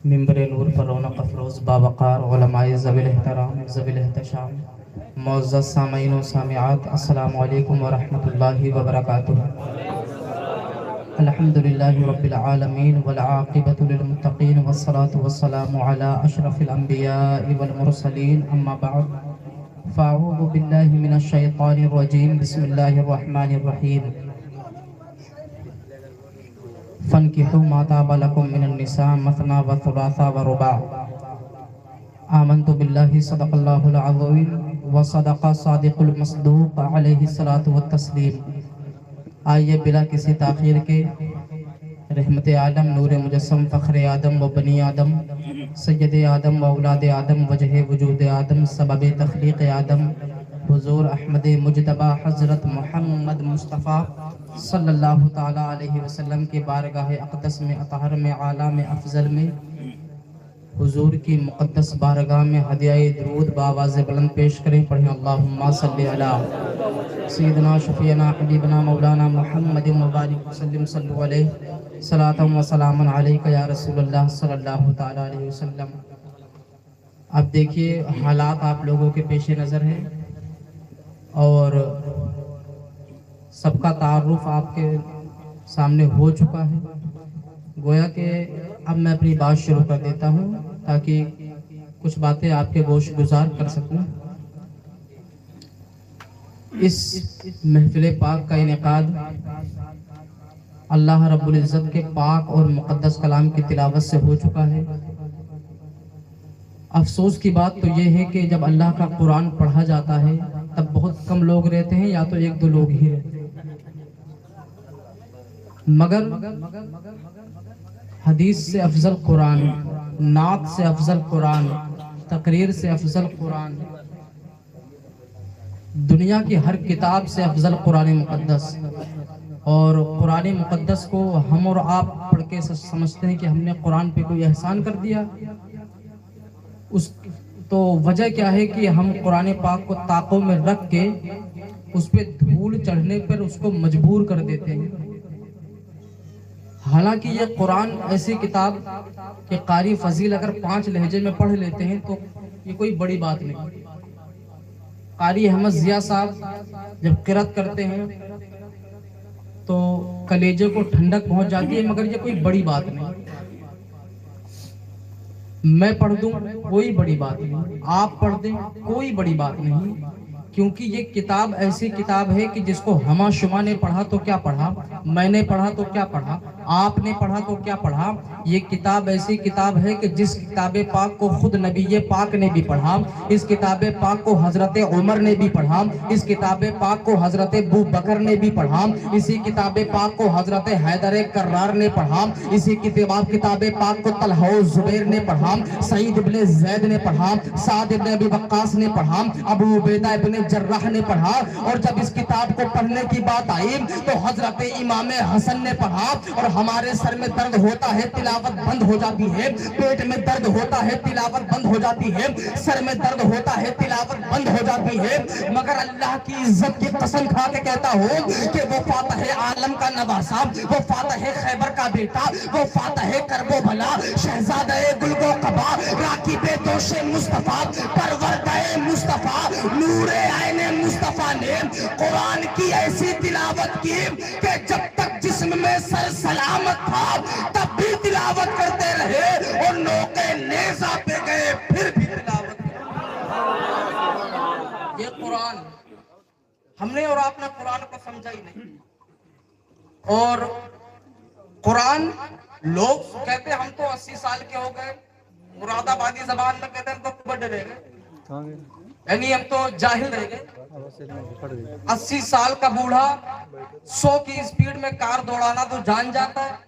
मिंबर नूर पर रौनक अफरोज़ बावक़ार उलमाए ज़वील एहतराम ज़वील एहतशाम मुअज़्ज़ज़ सामीईन व सामिआत अस्सलामु अलैकुम व रहमतुल्लाहि व बरकातुहू। अल्हम्दुलिल्लाहि रब्बिल आलमीन वल आक़िबतु लिल मुत्तक़ीन वस्सलातु वस्सलामु अला अशरफिल अंबियाइ वल मुरसलीन अम्मा बअद फ़अऊज़ु बिल्लाहि मिनश शैतानिर रजीम बिस्मिल्लाहिर रहमानिर रहीम। फन्किहू मा ताबा लकुम मिनन निसा मसना व सुलासा व रुबा। आमन्तु बिल्लाहि सदक़ल्लाहुल अज़ीम व सदक़ा सादिक़ुल मस्दूक़ अलैहि सलातु व तस्लीम। आइए बिला किसी ताख़ीर के रहमत आलम नूर मुजस्सम फ़ख्र आदम व बनी आदम सय्यद आदम व औलाद आदम वजह वजूद आदम सबब तख़लीक़ आदम हुज़ूर अहमद मुजतबा हज़रत मोहम्मद मुस्तफ़ा सल्लल्लाहु ताला अलैहि वसल्लम के बारगाह अक़दस में अतहर में आला में अफजल में हुज़ूर की मुक़द्दस बारगाह में हदियाए दुरूद बावाज़ बुलंद पेश करें। पढ़ें अल्लाहुम्मा सल्लि अला सय्यदना शफ़ीअना हबीबना मौलाना मुहम्मदिन व बारिक वसल्लिम सल्लु अलैहि सलातम व सलामन अलैका या रसूलल्लाह सल्लल्लाहु ताला अलैहि वसल्लम। अब देखिए हालात आप लोगों के पेश नज़र हैं और सबका तारुफ आपके सामने हो चुका है। गोया कि अब मैं अपनी बात शुरू कर देता हूँ ताकि कुछ बातें आपके गोश गुजार कर सकूँ। इस महफिल पाक का इनेकाद अल्लाह रब्बुल इज़्ज़त के पाक और मुक़द्दस कलाम की तिलावत से हो चुका है। अफसोस की बात तो ये है कि जब अल्लाह का कुरान पढ़ा जाता है तब बहुत कम लोग रहते हैं या तो एक दो लोग ही रहते हैं। मगर हदीस से अफजल कुरान, नात से अफजल कुरान, तकरीर से अफजल कुरान, दुनिया की हर किताब से अफजल कुरान मुक़द्दस। और कुरान मुक़द्दस को हम और आप पढ़ के समझते हैं कि हमने कुरान पे कोई एहसान कर दिया। उस तो वजह क्या है कि हम कुरान पाक को ताकों में रख के उस पर धूल चढ़ने पर उसको मजबूर कर देते हैं। हालांकि ये कुरान ऐसी किताब के कारी फजील अगर 5 लहजे में पढ़ लेते हैं तो ये कोई बड़ी बात नहीं। कारी अहमद जिया साहब जब किरत करते हैं तो कलेजे को ठंडक पहुंच जाती है, मगर ये कोई बड़ी बात नहीं। मैं पढ़ दूं कोई बड़ी बात नहीं, आप पढ़ दें कोई बड़ी बात नहीं, क्योंकि ये किताब ऐसी किताब है कि जिसको हमा शुमा ने पढ़ा तो क्या पढ़ा, मैंने पढ़ा तो क्या पढ़ा, आपने पढ़ा तो क्या पढ़ा। ये किताब ऐसी किताब है कि जिस किताब पाक को खुद नबी पाक ने भी पढ़ा, इस किताब पाक को हजरत उमर ने भी पढ़ा, इस किताब पाक को हजरत अबू बकर ने भी पढ़ा, इसी किताब पाक को हजरत हैदर कर्रार ने पढ़ा, इसी किताब पाक को तलहा जुबैर ने पढ़ा, सईद इब्ने ज़ैद ने पढ़ा, साद इब्ने अबी वक्कास ने पढ़ा, अबू उबैदा इब्ने जर्राह ने पढ़ा। और जब इस किताब को पढ़ने की बात आई तो हजरत इमाम हसन ने पढ़ा। और हमारे सर में दर्द होता है तिलावत बंद हो जाती है, पेट में दर्द होता है तिलावत बंद हो जाती है, सर में दर्द होता है तिलावत बंद हो जाती है। मगर अल्लाह की इज्जत की कसम खा के कहता हूँ कि वो फातह आलम का नवासा, वो फातह खैबर का बेटा, वो फातह करबो भला, शहजादा गुलगो कबा, राकीबे दोशे मुस्तफा, परवरदाए मुस्तफा, नूरे आईने मुस्तफा ने कुरान की ऐसी तिलावत की कि जब तक जिस्म में सर सलामत था तब भी तिलावत करते रहे और नोके नेज़ा पे गए फिर भी तिलावत। ये कुरान हमने और आपने कुरान को समझा ही नहीं। और कुरान लोग कहते हम तो 80 साल के हो गए, मुरादाबादी जबान में कहते हैं तो बड़े रह गए, यानी हम तो जाहिल रह गए। 80 साल का बूढ़ा 100 की स्पीड में कार दौड़ाना तो जान जाता है।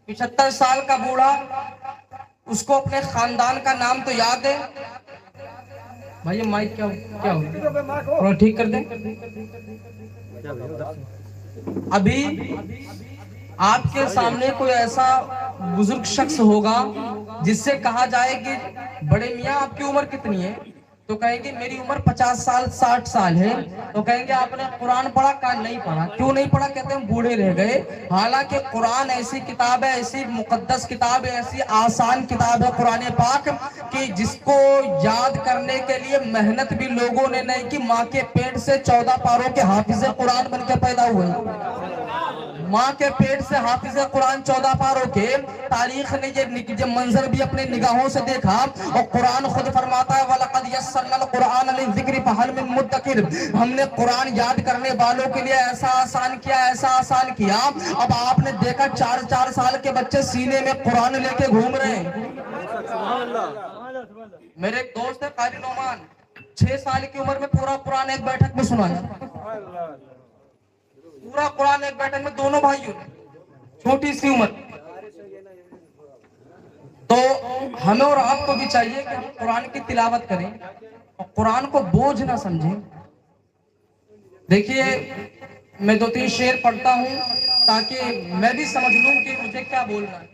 75 साल का बूढ़ा, उसको अपने खानदान का नाम तो याद है। भाई ये माइक क्या हो थोड़ा ठीक कर दे। अभी आपके सामने कोई ऐसा बुजुर्ग शख्स होगा जिससे कहा जाए कि बड़े मियाँ आपकी उम्र कितनी है, तो कहेंगे मेरी उम्र 50 साल 60 साल है, तो कहेंगे आपने कुरान पढ़ा? का नहीं पढ़ा। क्यों नहीं पढ़ा? कहते हैं बूढ़े रह गए। हालांकि कुरान ऐसी किताब है, ऐसी मुकद्दस किताब है, ऐसी आसान किताब है कुरान पाक कि जिसको याद करने के लिए मेहनत भी लोगों ने नहीं की। माँ के पेट से 14 पारों के हाफिज़े कुरान बन के पैदा हुए। माँ के पेट से हाफिज़ कुरान 14 पारों के। तारीख ने ये मंजर भी अपने निगाहों से देखा और कुरान खुद फरमाता है वलक़द यस्सरनल कुरान लिज़िक्रि फहल मिन मुद्दकिर। हमने कुरान याद करने वालों के लिए ऐसा आसान किया, ऐसा आसान किया। अब आपने देखा 4-4 साल के बच्चे सीने में कुरान लेके घूम रहे हैं। मेरे एक दोस्त है कारी नोमान, 6 साल की उम्र में पूरा कुरान एक बैठक में सुनाया। पूरा कुरान एक बैठक में, दोनों भाइयों ने, छोटी सी उम्र। तो हमें और आपको भी चाहिए कि हम कुरान की तिलावत करें और कुरान को बोझ ना समझें। देखिए, मैं 2-3 शेर पढ़ता हूं ताकि मैं भी समझ लूं कि मुझे क्या बोलना है,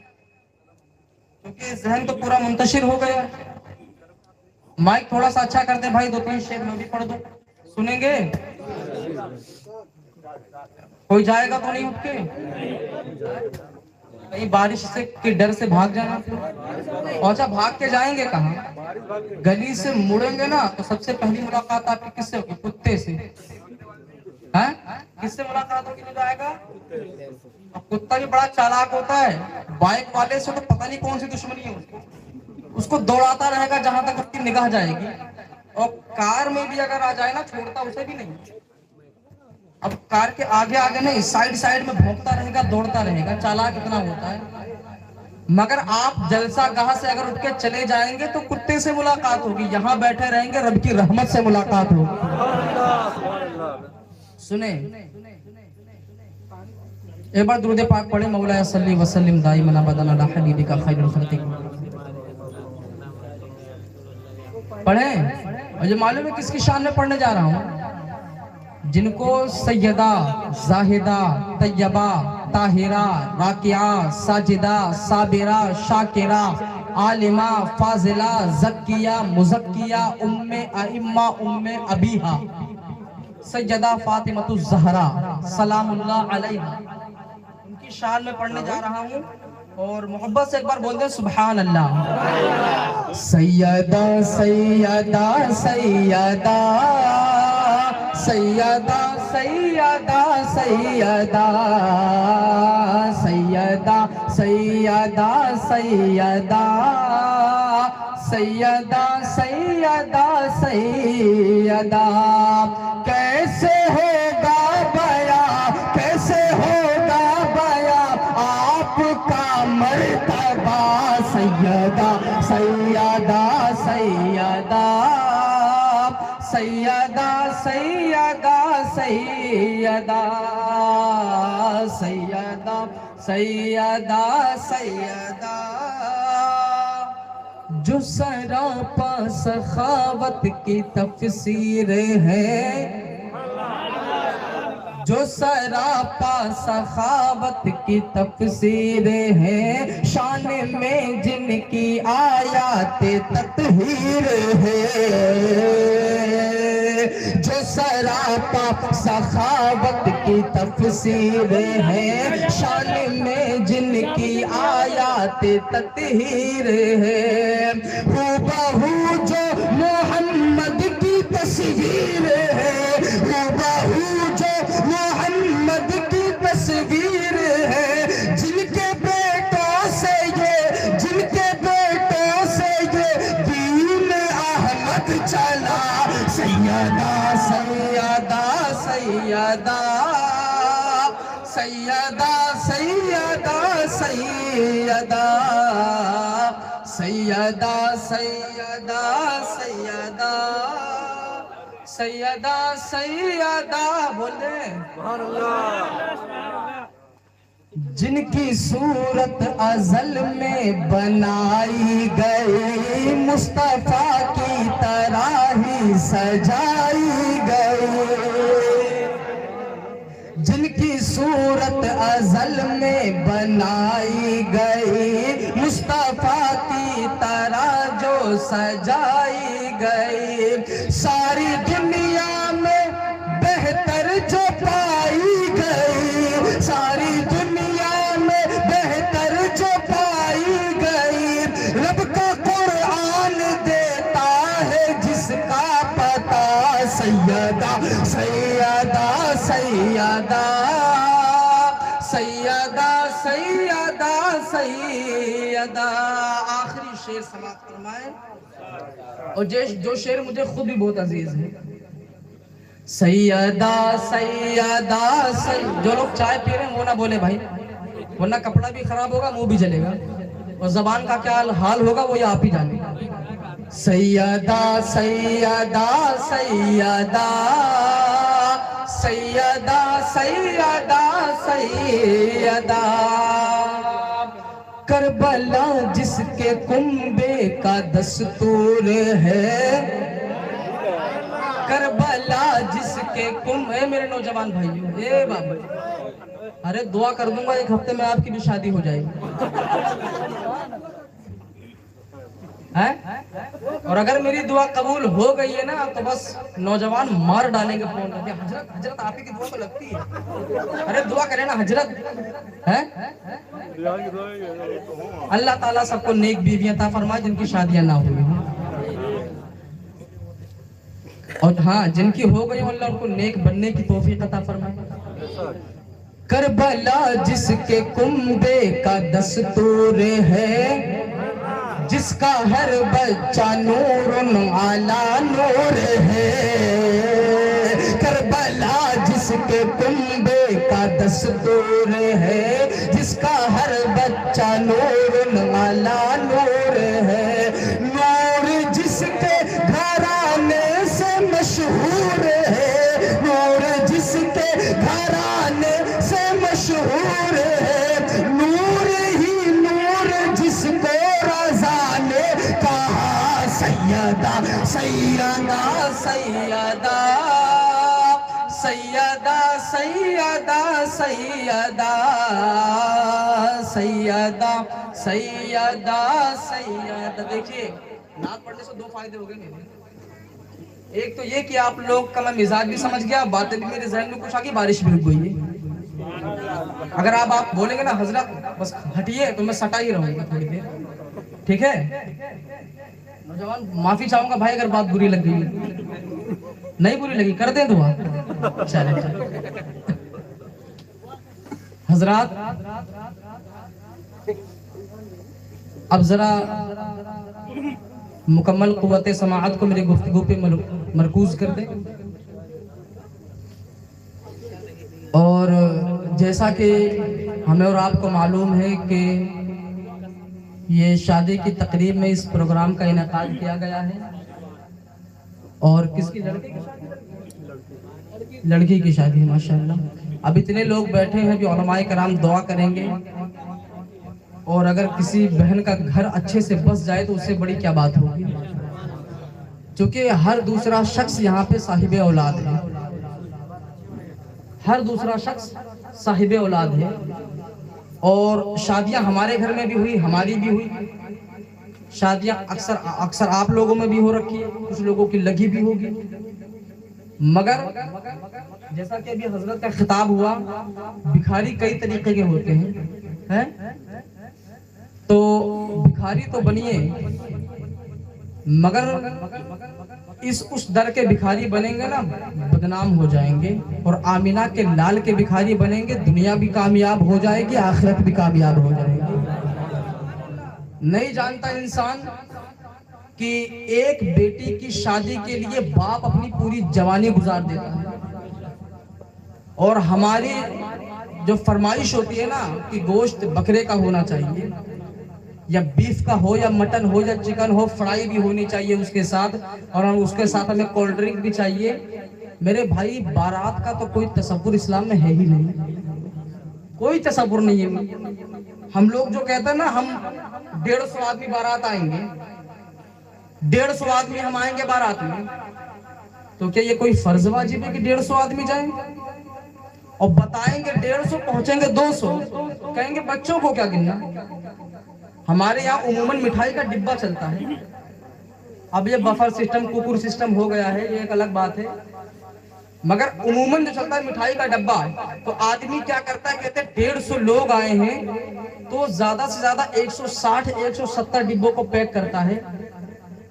क्योंकि जहन तो पूरा मुंतशिर हो गया। माइक थोड़ा सा अच्छा कर दे भाई, 2-3 शेर मैं भी पढ़ दूं, सुनेंगे? कोई जाएगा तो नहीं उठ के? कहीं बारिश से के डर से भाग जाना। अच्छा, भाग के जाएंगे कहाँ? गली से मुड़ेंगे ना तो सबसे पहली मुलाकात आपकी किससे होगी? कुत्ते से। हैं? किससे मुलाकात होगी जो जाएगा? अब कुत्ता भी बड़ा चालाक होता है, बाइक वाले से तो पता नहीं कौन सी दुश्मनी है उसको दौड़ाता रहेगा जहां तक उसकी निगाह जाएगी। और कार में भी अगर आ जाए ना, छोड़ता उसे भी नहीं। अब कार के आगे आगे नहीं, साइड साइड में भौंकता रहेगा, दौड़ता रहेगा, चालाक इतना होता है। मगर आप जलसा गाह से अगर उठ के चले जाएंगे तो कुत्ते से मुलाकात होगी, यहाँ बैठे रहेंगे रब की रहमत से मुलाकात होगी। सुने, एक बार दुरूद पाक पढ़े, मौला सल्ली वसल्लिम दाइमन अबदन अला हबीबिका खैरुल खल्क़ि। पढ़े। और ये मालूम है किसकी शान में पढ़ने जा रहा हूँ? जिनको सैयदा, जाहिदा, तैयबा, ताहिरा, राकिया, साजिदा, साबिरा, शाकिरा, आलिमा, फाजिला, ज़किया, मुज़क्किया, उम्मे अइम्मा, उम्मे अबीहा, सैयदा फातिमतु ज़हरा सलामुल्लाह अलैहा, उनकी शान में पढ़ने जा रहा हूँ। और मोहब्बत से एक बार बोल दे सुभान अल्लाह। सैयदा सैयदा सैयदा सैयदा सैयदा सैयदा सैयदा सैयदा सैयदा सैयदा सैयदा सैयदा। कैसे होगा बया, कैसे होगा बया आपका मर्तबा। सैयदा सैयदा सैयदा सैयदा सैयदा सैयदा सैयदा सैयदा सैयदा। जो सरापा सखावत की तफसीर है, जो सरापा सखावत की तफसीर है, शान में जिनकी आयात तत्हीर है। जो सरापा सखावत की तफसीर है, शान में जिनकी आयात तत्हीर है। हूबहू जो मोहम्मद की तस्वीर है, हूबहू जो मोहम्मद की तस्वीर है। जिनके बेटों से ये, जिनके बेटों से ये दीन अहमद चला। सैयदा सैयदा सैयदा सैयदा सैयदा सैयदा सैयदा सैयदा सैयदा सैयदा सैयदा। बोले जिनकी सूरत अज़ल में बनाई गई, मुस्तफा की तरह ही सजाई गई। जिनकी सूरत अज़ल में बनाई गई, मुस्तफा की तरह जो सजाई गई। सैयदा। आखिरी शेर समाप्त फरमाए और जो शेर मुझे खुद भी बहुत अजीज है। सैयदा सैयदा जो लोग चाय पी रहे हैं वो ना बोले भाई, वरना कपड़ा भी खराब होगा, मुंह भी जलेगा, और जबान का क्या हाल होगा वो ये आप ही जाने। सैयदा सैयदा सैयदा सैयदा सैयदा सैयदा, करबला जिसके कुंबे का दस्तूर है, करबला जिसके कुंबे। मेरे नौजवान भाइयों, ए बाबा, अरे दुआ कर दूंगा एक हफ्ते में आपकी भी शादी हो जाएगी है? और अगर मेरी दुआ कबूल हो गई है ना तो बस नौजवान मार डालेंगे फोन करके, हजरत हजरत आप ही की दुआ तो लगती है, अरे दुआ करें ना हजरत है। अल्लाह ताला सबको नेक बीवियां अता फरमाए जिनकी शादियां ना हुई, और हाँ जिनकी हो गई अल्लाह उनको नेक बनने की तौफीक अता फरमाए। करबला जिसके कुंबे का दस्तूर है, जिसका हर बच्चा नूरुन आला नूर है। करबला जिसके कुंबे का दस्तूर है, जिसका हर बच्चा नूरुन आला नूर है। नूर जिसके घराने से मशहूर है, नूर जिसके घराने से मशहूर है। नूर ही नूर जिसको रज़ा ने कहा सैयदा सैयदा सैयदा सैयदा सैयदा सैयदा सैयदा सैयदा सैयदा। देखिए नात पढ़ने से दो फायदे हो गए मेरे। एक तो ये कि आप लोग का मैं मिजाज भी समझ गया, बातें भी मेरे जहन में कुछ आ गई, बारिश भी रुक गई है। अगर आप बोलेंगे ना हजरत बस हटिए तो मैं सटा ही रहूंगा थोड़ी देर, ठीक है? नौजवान माफी चाहूंगा भाई अगर बात बुरी लग गई, नहीं बुरी लगी कर दें दुआ। चले हजरात, अब जरा मुकम्मल कुव्वत समाअत को मेरी गुफ्तगू पे मरकूज कर दें। और जैसा कि हमें और आपको मालूम है कि ये शादी की तकरीब में इस प्रोग्राम का इनेकाद किया गया है, और किसकी लड़की की शादी है माशाअल्लाह। अब इतने लोग बैठे हैं जो उलमाए कराम दुआ करेंगे, और अगर किसी बहन का घर अच्छे से बस जाए तो उससे बड़ी क्या बात होगी, क्योंकि हर दूसरा शख्स यहाँ पे साहिब औलाद है, हर दूसरा शख्स साहिब औलाद है। और शादियां हमारे घर में भी हुई, हमारी भी हुई, शादियां अक्सर आप लोगों में भी हो रखी है, कुछ लोगों की लगी भी होगी। मगर जैसा कि अभी हजरत का खिताब हुआ, भिखारी कई तरीके के होते हैं? तो भिखारी तो बनिए, मगर उस दर के भिखारी बनेंगे ना बदनाम हो जाएंगे, और आमिना के लाल के भिखारी बनेंगे, दुनिया भी कामयाब हो जाएगी, आखिरत भी कामयाब हो जाएगी। नहीं जानता इंसान कि एक बेटी की शादी के लिए बाप अपनी पूरी जवानी गुजार देता है, और हमारी जो फरमाइश होती है ना कि गोश्त बकरे का होना चाहिए, या बीफ का हो, या मटन हो, या चिकन हो, फ्राई भी होनी चाहिए उसके साथ, और उसके साथ हमें कोल्ड ड्रिंक भी चाहिए। मेरे भाई बारात का तो कोई तसव्वुर इस्लाम में है ही नहीं, कोई तसव्वुर नहीं है। हम लोग जो कहते हैं ना हम 150 आदमी बारात आएंगे, 150 आदमी हम आएंगे बारात में, तो क्या ये कोई फर्ज वाजिब है कि 150 आदमी जाएंगे? और बताएंगे 150 पहुंचेंगे 200, कहेंगे बच्चों को क्या गिनना। हमारे यहाँ उमूमन मिठाई का डिब्बा चलता है, अब ये बफर सिस्टम कुकुर सिस्टम हो गया है, ये एक अलग बात है, मगर उमूमन जो चलता है मिठाई का डब्बा। तो आदमी क्या करता है, कहते हैं 150 लोग आए हैं तो ज्यादा से ज्यादा 160-170 डिब्बों को पैक करता है,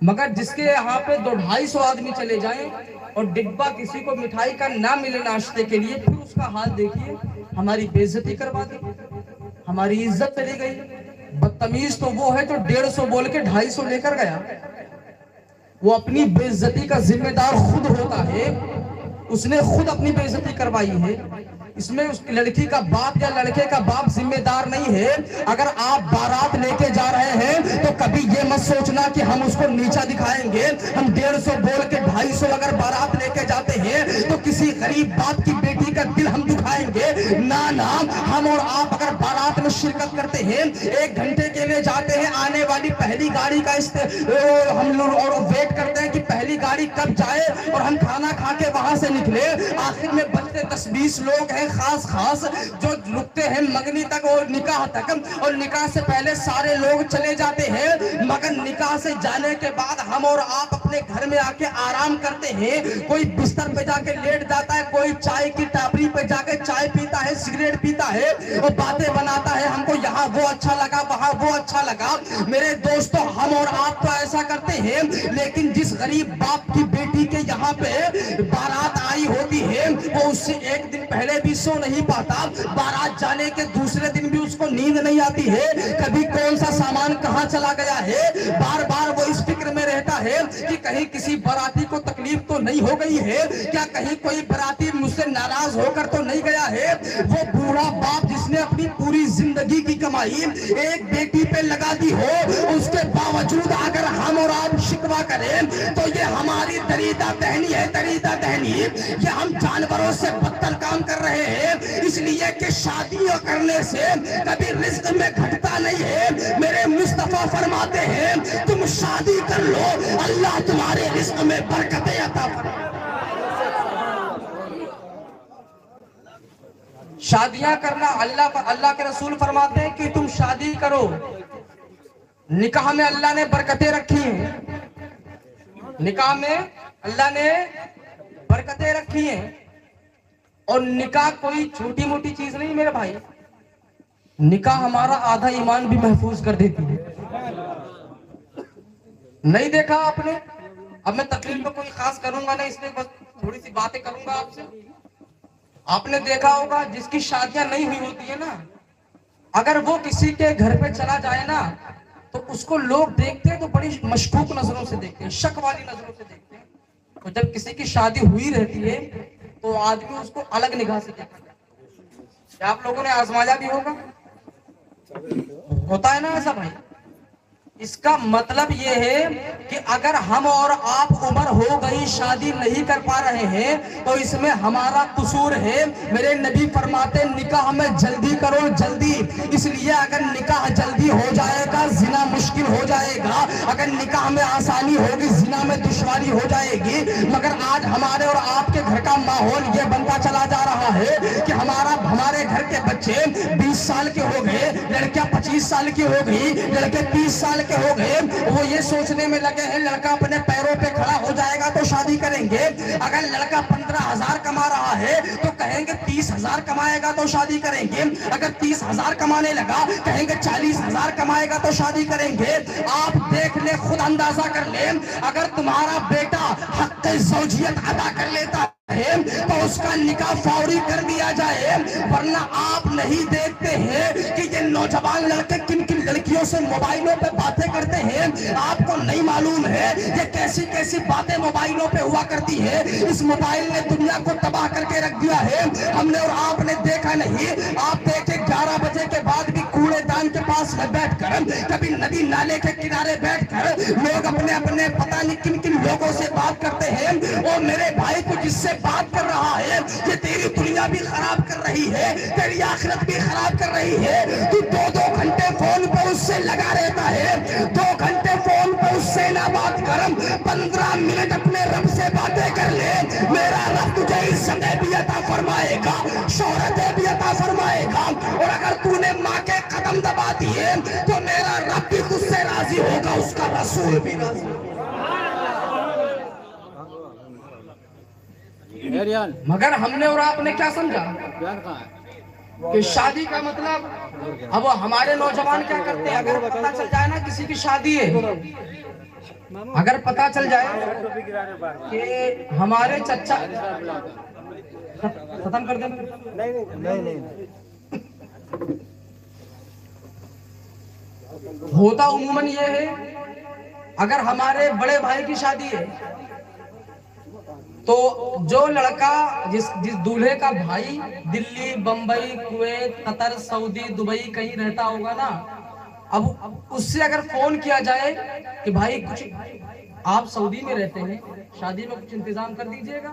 मगर जिसके यहाँ पे 200-250 आदमी चले जाएं और डिब्बा किसी को मिठाई का ना मिले नाश्ते के लिए, फिर उसका हाल देखिए। हमारी बेइज्जती करवा दी, हमारी इज्जत चली गई, बदतमीज तो वो है जो 150 बोल के 250 लेकर गया। वो अपनी बेइज्जती का जिम्मेदार खुद होता है, उसने खुद अपनी बेइज्जती करवाई है। इसमें उस लड़की का बाप या लड़के का बाप जिम्मेदार नहीं है। अगर आप बारात लेके जा रहे हैं तो कभी ये मत सोचना कि हम उसको नीचा दिखाएंगे। हम 150 बोल के 250 अगर बारात लेके जाते हैं तो किसी गरीब बाप की बेटी का दिल हम दुखाएंगे ना। ना, हम और आप अगर बारात में शिरकत करते हैं, 1 घंटे के लिए जाते हैं, आने वाली पहली गाड़ी का हम लोग और वेट करते हैं कि पहली गाड़ी कब जाए और हम खाना खा के वहां से निकले। आखिर में बचते 10-20 लोग हैं खास जो रुकते हैं मंगनी तक और निकाह तक, और निकाह से पहले सारे लोग चले जाते हैं। मगर निकाह से जाने के बाद हम और आप अपने घर में आके आराम करते हैं। कोई बिस्तर पे जाके लेट जाता है, कोई चाय की टापरी पे जाके चाय पीता है, सिगरेट पीता है और बातें बनाता है, हमको यहाँ वो अच्छा लगा, वहां वो अच्छा लगा। मेरे दोस्तों, हम और आप तो ऐसा करते हैं, लेकिन जिस गरीब बाप की बेटी के यहाँ पे बारात आई होती है वो उससे 1 दिन पहले भी सो नहीं पाता। बारात जाने के दूसरे दिन भी उसको नींद नहीं आती है, कभी कौन सा सामान कहां चला गया है। बार बार वो इस फिक्र में रहता है कि कहीं किसी बाराती को तकलीफ तो नहीं हो गई है, क्या कहीं कोई बाराती मुझसे नाराज होकर तो नहीं गया है। वो बूढ़ा बाप जिसने अपनी पूरी जिंदगी की कमाई एक बेटी पे लगा दी हो, उसके बावजूद अगर हम और आप शिकवा करें तो ये हमारी दरीदा दहनी है, दरीदा दहनी। ये हम जानवरों से बदतर काम कर रहे हैं, इसलिए कि शादियां करने से कभी रिस्क में घटता नहीं है। मेरे मुस्तफा फरमाते हैं तुम शादी कर लो, अल्लाह तुम्हारे रिस्क में बरकतें अता फरमाए। शादियां करना, अल्लाह के रसूल फरमाते हैं कि तुम शादी करो। निकाह में अल्लाह ने बरकतें रखी हैं, निकाह में अल्लाह ने बरकतें रखी हैं। और निकाह कोई छोटी मोटी चीज नहीं मेरे भाई, निकाह हमारा आधा ईमान भी महफूज कर देती है। नहीं देखा आपने? अब मैं तकलीफ में कोई खास करूंगा नहीं, इसलिए बस थोड़ी सी बातें करूंगा आपसे। आपने देखा होगा जिसकी शादियां नहीं हुई होती है ना, अगर वो किसी के घर पे चला जाए ना तो उसको लोग देखते हैं तो बड़ी मशकूक नजरों से देखते हैं, शक वाली नजरों से देखते हैं। तो जब किसी की शादी हुई रहती है तो आदमी उसको अलग निगाह से देखता है। क्या आप लोगों ने आजमाया भी होगा? होता है ना ऐसा भाई? इसका मतलब ये है कि अगर हम और आप उम्र हो गई, शादी नहीं कर पा रहे हैं तो इसमें हमारा कसूर है। मेरे नबी फरमाते निकाह में जल्दी करो, जल्दी। इसलिए अगर निकाह जल्दी हो जाएगा जिना मुश्किल हो जाएगा, अगर निकाह में आसानी होगी जिना में दुश्वारी हो जाएगी। मगर आज हमारे और आपके घर का माहौल ये बनता चला जा रहा है कि हमारे घर के बच्चे 20 साल के हो गए, लड़कियां 25 साल की हो गई, लड़के 30 साल हो गए, वो ये सोचने में लगे हैं लड़का अपने पैरों पे खड़ा हो जाएगा तो शादी करेंगे। अगर लड़का 15,000 कमा रहा है तो कहेंगे 30,000 कमाएगा तो शादी करेंगे। अगर 30,000 कमाने लगा कहेंगे 40,000 कमाएगा तो शादी करेंगे। आप देख ले, खुद अंदाजा कर ले, अगर तुम्हारा बेटा हक़ ज़ौजियत अदा कर लेता है तो उसका निकाह फौरी कर दिया जाए, वरना आप नहीं देखते हैं कि ये नौजवान लड़के किन किन लड़कियों से मोबाइलों पे बातें करते हैं। आपको नहीं मालूम है ये कैसी कैसी बातें मोबाइलों पे हुआ करती है। इस मोबाइल ने दुनिया को तबाह करके रख दिया है, हमने और आपने देखा नहीं। आप देखे 11 बजे के बाद भी कूड़ेदान के पास बैठकर, कभी नदी नाले के किनारे बैठकर लोग अपने अपने पता नहीं किन किन लोगों से बात करते हैं। और मेरे भाई को जिससे बात कर रहा है ये तेरी दुनिया भी खराब कर रही है, तेरी आखिरत भी खराब कर रही है। तू 2-2 घंटे फोन पर उससे लगा रहता है, 2 घंटे फोन पर उससे ना बात कर, 15 मिनट अपने रब से बातें कर ले। मेरा रब तुझे इज्जत भी अता फरमाएगा, शोहरत भी अता फरमाएगा। और अगर तूने माँ के कदम दबा दिए तो मेरा रब भी तुझसे राजी होगा, उसका रसूल भी राजी होगा। मगर हमने और आपने क्या समझा कि शादी का मतलब, अब हमारे नौजवान क्या करते हैं, अगर पता चल जाए ना किसी की शादी है, अगर पता चल जाए कि हमारे चचा, खत्म कर दें? नहीं होता उम्मन ये है, अगर हमारे बड़े भाई की शादी है तो जो लड़का जिस जिस दूल्हे का भाई Delhi, Bombay, Kuwait, Qatar, Saudi, Dubai कहीं रहता होगा ना, अब उससे अगर फोन किया जाए कि भाई कुछ आप सऊदी में रहते हैं, शादी में कुछ इंतजाम कर दीजिएगा,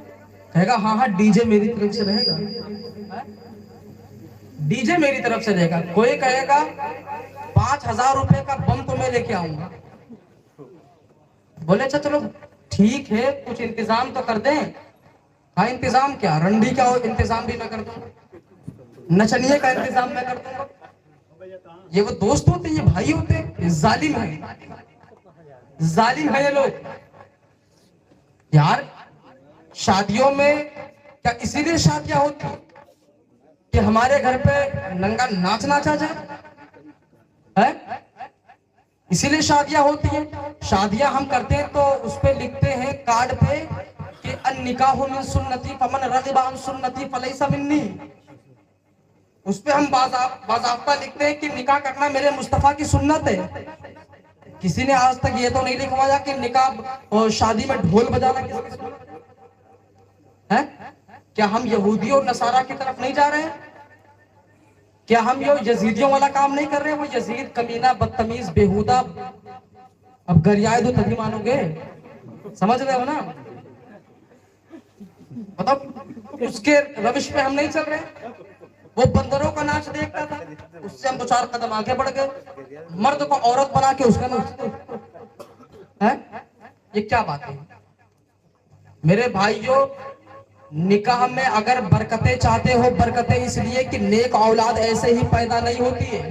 कहेगा हाँ हाँ डीजे मेरी तरफ से रहेगा, डीजे मेरी तरफ से रहेगा। कोई कहेगा 5,000 रुपए का बम तो मैं लेके आऊंगा। बोले अच्छा चलो ठीक है, कुछ इंतजाम तो कर दें। हाँ इंतजाम क्या, रंडी का इंतजाम भी मैं कर दूंगा, नचनिए का इंतजाम मैं कर दूंगा। ये वो दोस्त होते, ये भाई होते, ये जालिम है, जालिम है ये लोग। यार शादियों में क्या इसीलिए शादियां होती कि हमारे घर पे नंगा नाच नाचा जाए है? इसीलिए शादियां होती हैं। शादियां हम करते हैं तो उस पे लिखते हैं कार्ड पे कि अन्निकाहु मिन सुन्नती फमन रग़िबा अन सुन्नती फलैसा मिन्नी। उस पे हम बाज़ाब्ता लिखते हैं कि निकाह करना मेरे मुस्तफा की सुन्नत है। किसी ने आज तक ये तो नहीं लिखवाया कि निकाह और शादी में ढोल बजाना किसकी सुन्नत है? क्या हम यहूदी और नसारा की तरफ नहीं जा रहे हैं? क्या हम ये यजीदियों वाला काम नहीं कर रहे हैं? वो यजीद कमीना, बदतमीज, बेहुदा, अब गरियाए दो तभी मानोगे, समझ रहे हो ना? मतलब उसके रविश पे हम नहीं चल रहे। वो बंदरों का नाच देखता था, उससे हम 2-4 कदम आगे बढ़ गए, मर्द को औरत बना के उसका नाच है। ये क्या बात है मेरे भाइयों? निकाह में अगर बरकतें चाहते हो, बरकतें इसलिए कि नेक औलाद ऐसे ही पैदा नहीं होती है।